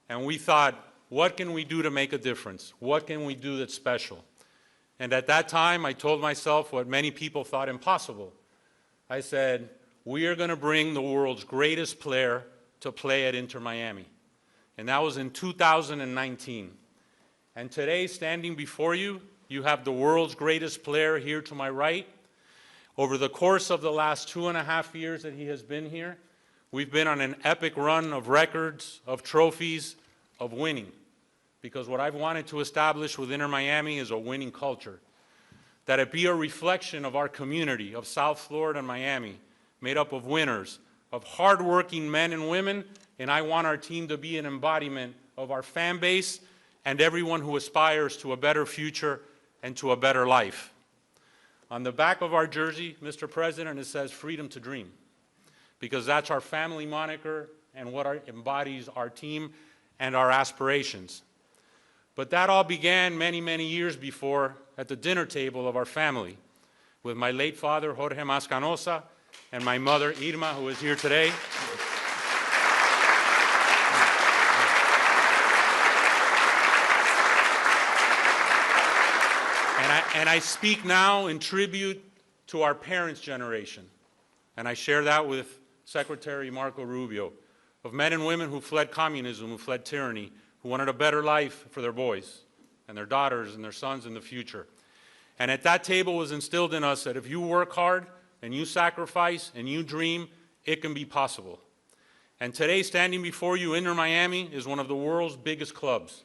And we thought, what can we do to make a difference? What can we do that's special? And at that time, I told myself what many people thought impossible. I said, we are going to bring the world's greatest player to play at Inter Miami. And that was in 2019. And today, standing before you, you have the world's greatest player here to my right. Over the course of the last 2.5 years that he has been here, we've been on an epic run of records, of trophies, of winning. Because what I've wanted to establish with Inter Miami is a winning culture. That it be a reflection of our community of South Florida and Miami, made up of winners, of hardworking men and women, and I want our team to be an embodiment of our fan base and everyone who aspires to a better future and to a better life. On the back of our jersey, Mr. President, it says freedom to dream, because that's our family moniker and what embodies our team and our aspirations. But that all began many, many years before at the dinner table of our family with my late father, Jorge Mascanosa, and my mother, Irma, who is here today. And I speak now in tribute to our parents' generation, and I share that with Secretary Marco Rubio, of men and women who fled communism, who fled tyranny, who wanted a better life for their boys and their daughters and their sons in the future. And at that table was instilled in us that if you work hard and you sacrifice and you dream, it can be possible. And today, standing before you, Inter Miami is one of the world's biggest clubs,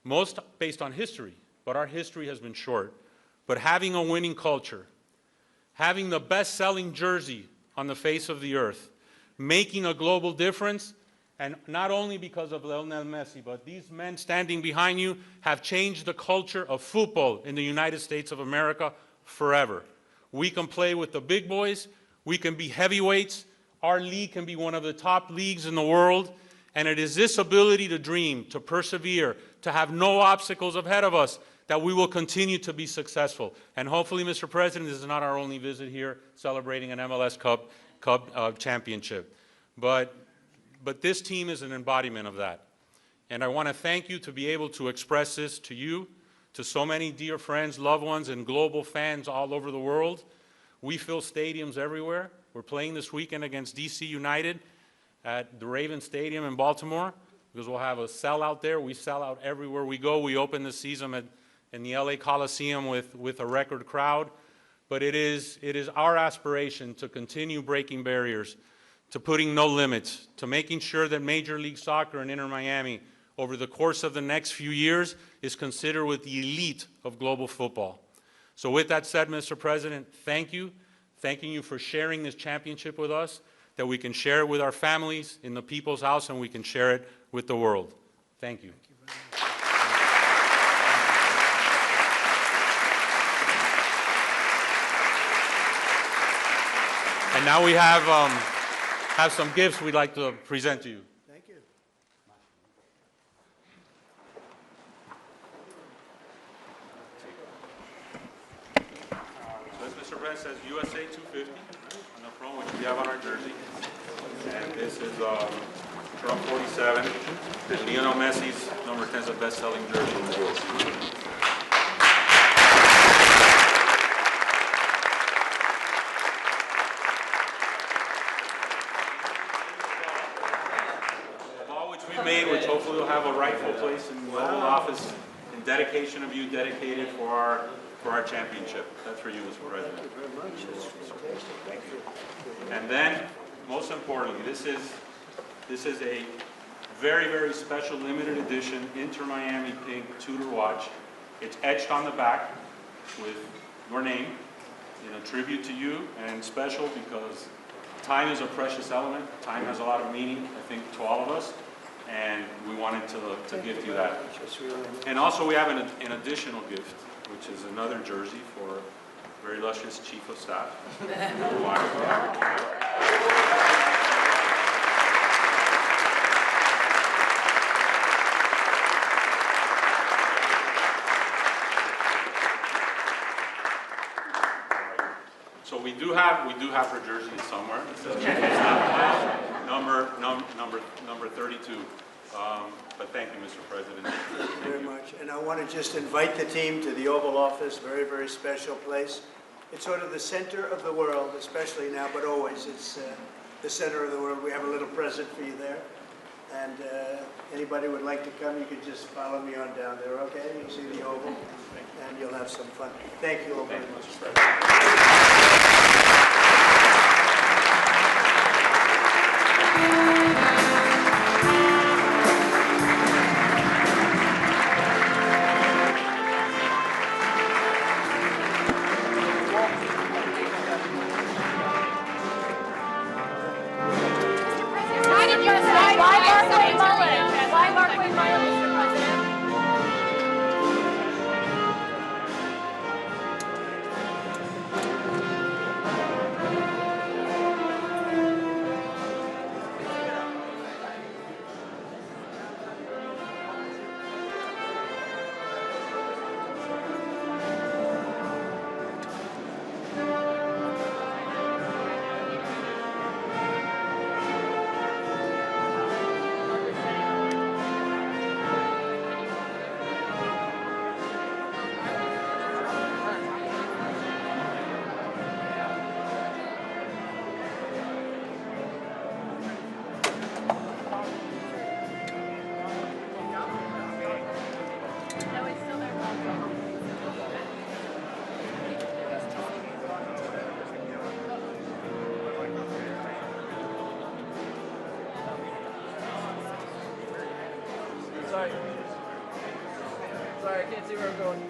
most based on history, but our history has been short. But having a winning culture, having the best-selling jersey on the face of the earth, making a global difference, and not only because of Lionel Messi, but these men standing behind you have changed the culture of football in the United States of America forever. We can play with the big boys, we can be heavyweights, our league can be one of the top leagues in the world, and it is this ability to dream, to persevere, to have no obstacles ahead of us that we will continue to be successful. And hopefully, Mr. President, this is not our only visit here celebrating an MLS Cup championship. But this team is an embodiment of that. And I want to thank you to be able to express this to you, to so many dear friends, loved ones, and global fans all over the world. We fill stadiums everywhere. We're playing this weekend against DC United at the Raven Stadium in Baltimore, because we'll have a sellout there. We sell out everywhere we go. We open the season in the LA Coliseum with a record crowd. But it is our aspiration to continue breaking barriers, to putting no limits, to making sure that Major League Soccer and Inter Miami over the course of the next few years is considered with the elite of global football. So with that said, Mr. President, thank you. Thanking you for sharing this championship with us, that we can share it with our families in the People's House and we can share it with the world. Thank you. And now we have some gifts we'd like to present to you. Thank you. So this, Mr. President, says USA 250 on the front, which we have on our jersey. And this is Trump 47. This is Lionel Messi's number 10 is the best-selling jersey in the world. Made, which hopefully will have a rightful place in the Oval Office, in dedication of you, dedicated for our championship. That's for you, Mr. President. Thank you very much. Thank you. And then, most importantly, this is a very, very special limited edition Inter Miami pink Tudor watch. It's etched on the back with your name in a tribute to you, and special because time is a precious element. Time has a lot of meaning, I think, to all of us. And we wanted to gift you that. And also we have an additional gift, which is another jersey for very illustrious Chief of Staff. So we do have her jersey somewhere. It says Chief of Staff number 32. But thank you, Mr. President. Thank you very much. And I want to just invite the team to the Oval Office, very, very special place. It's sort of the center of the world, especially now, but always it's the center of the world. We have a little present for you there. And anybody would like to come, you can just follow me on down there, okay? You'll see the Oval, and you'll have some fun. Thank you all very much. Sorry, I can't see where I'm going.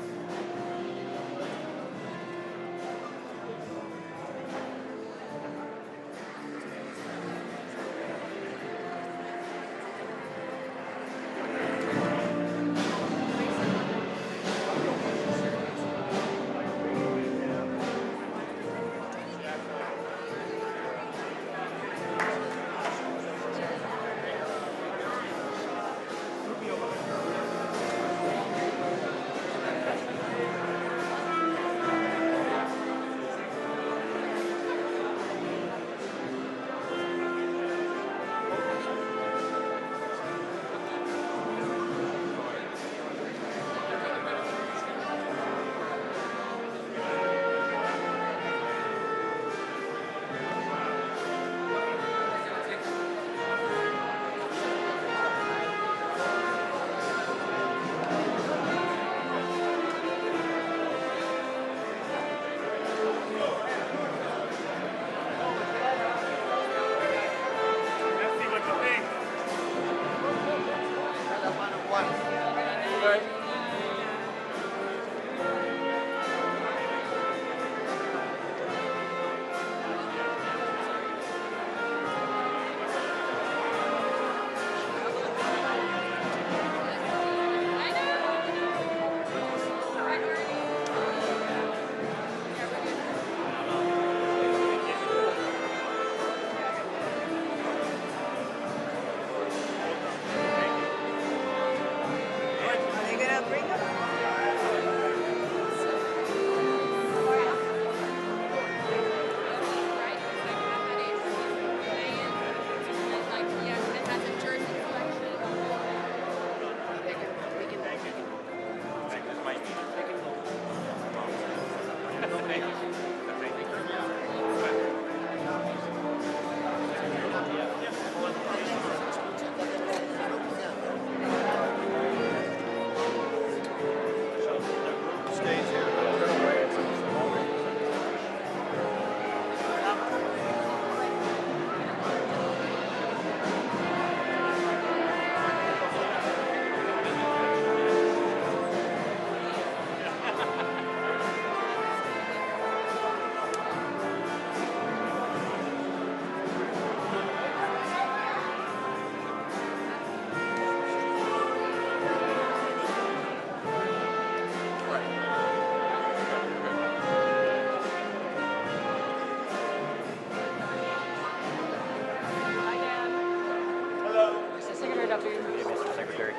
Mr. Secretary.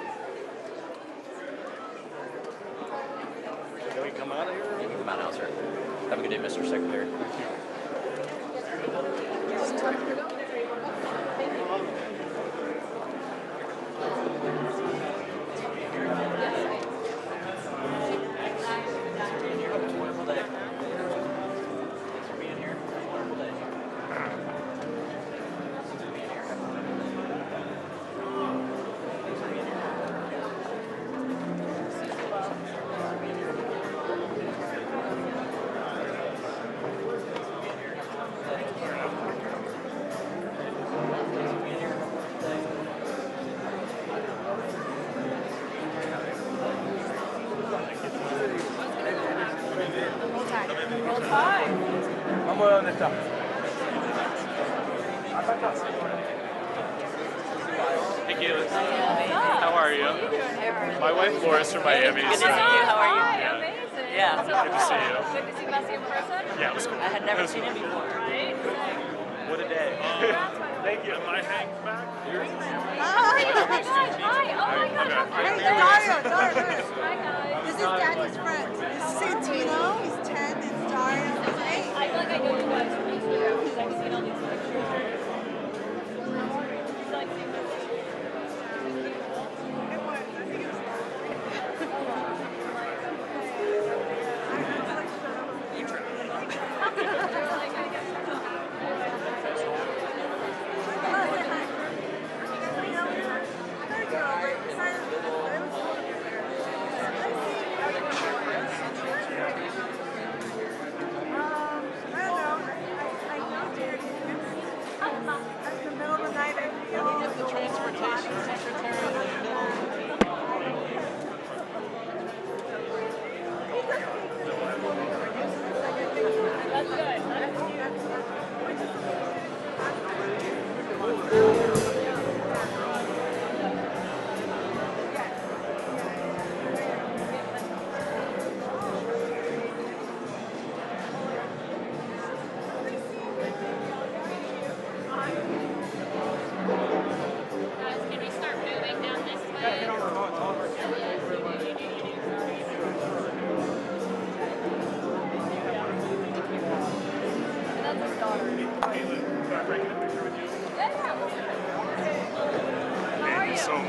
Can we come out of here? You can come out now, sir. Have a good day, Mr. Secretary. Wonderful day. Thanks for being here. Wonderful day. Roll Tide. Vamos a donde está. Hey, Galen. How are you? My wife Laura's from Miami. Good to see you. How are you? Amazing. Yeah, good to see you. Good to see Messi in person. Yeah, it was cool. I had never seen him before. Right? What a day. Thank you. My hang back. Hi. Oh my God. Hey, Dario. Hi guys. This is Daddy's friend. This is Santino. He's 10. This is Dario. He's 8. I feel like I know you guys from Instagram because I've seen all these pictures. He's like seeing their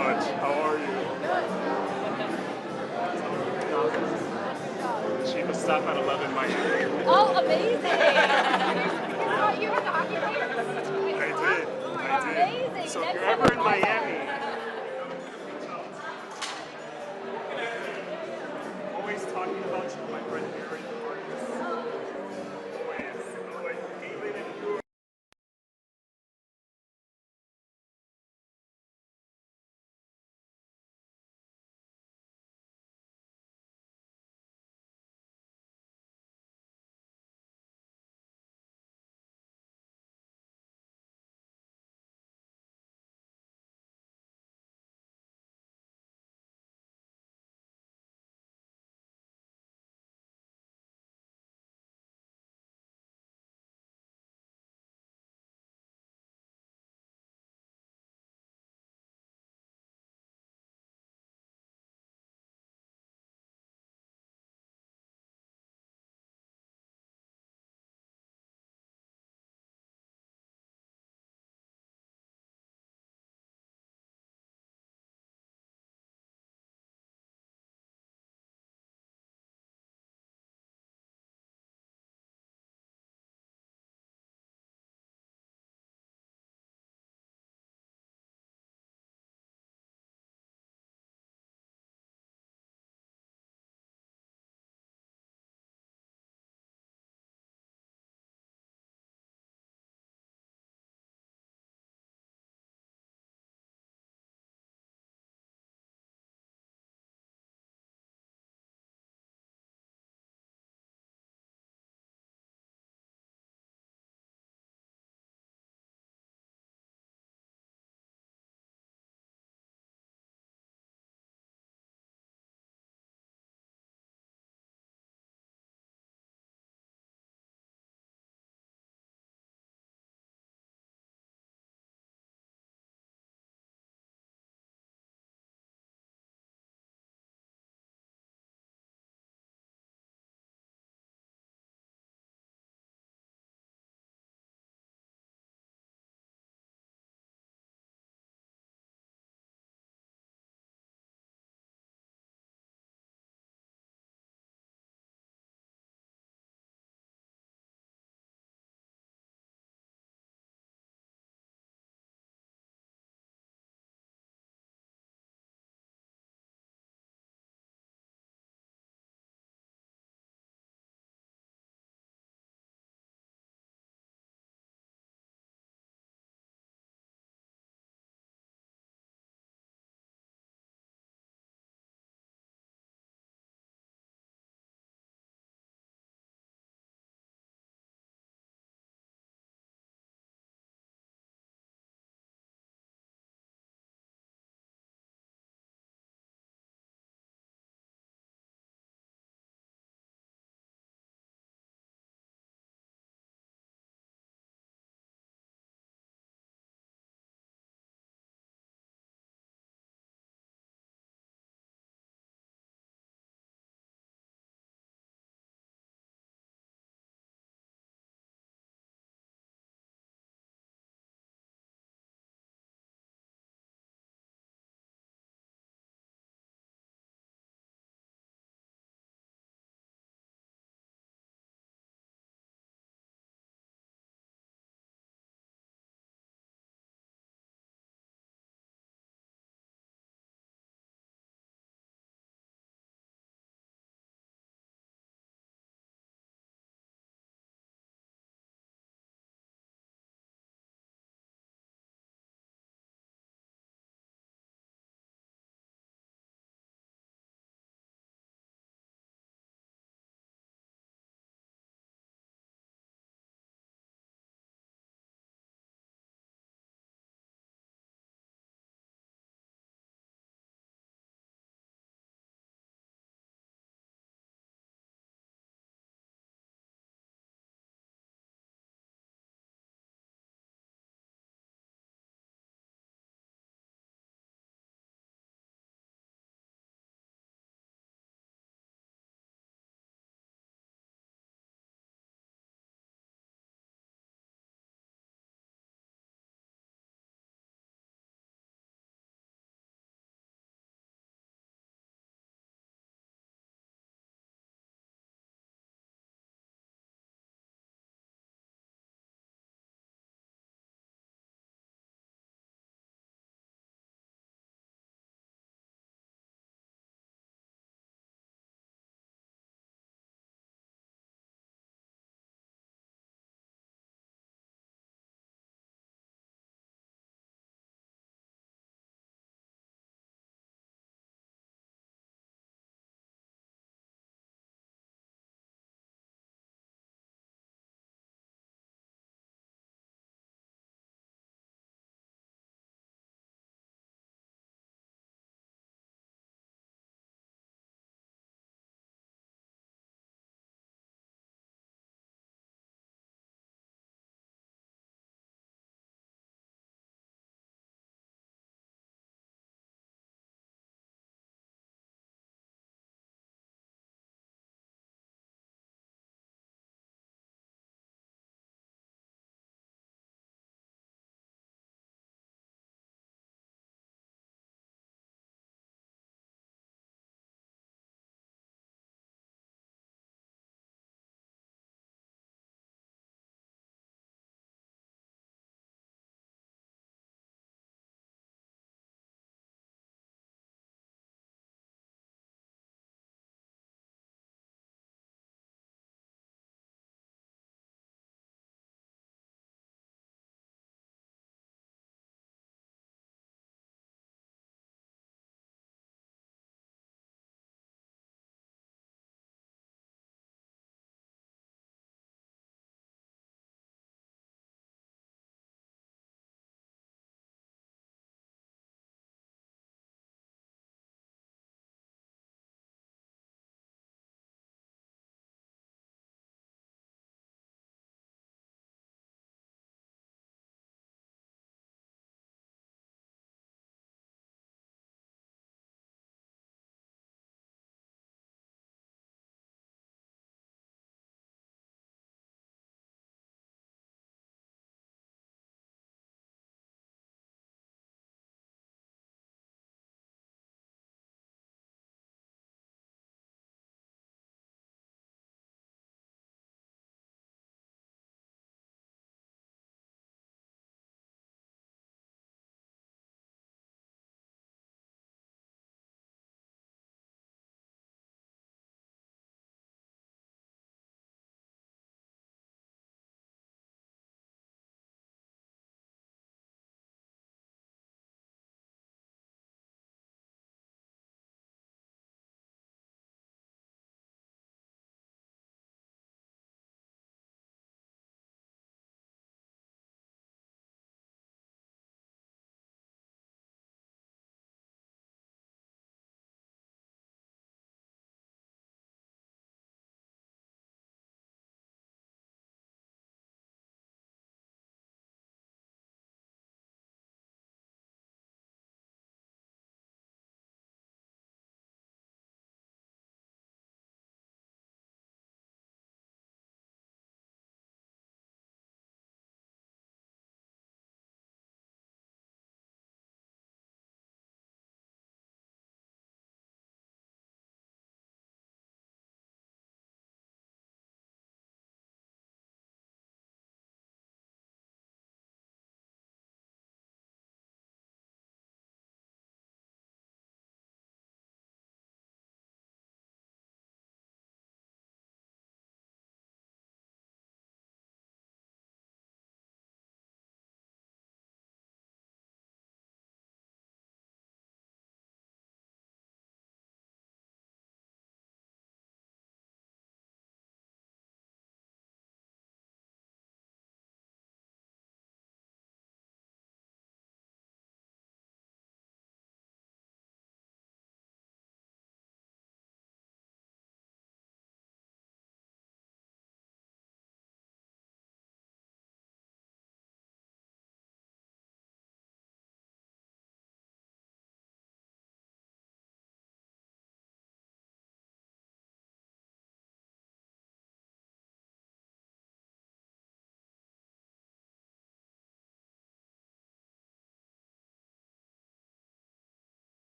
much. How are you? Chief of Staff at 11 Miami. Oh, amazing! You were the hockey player? I did. Amazing. So if you're ever in Miami, always talking about you, my friend Aaron.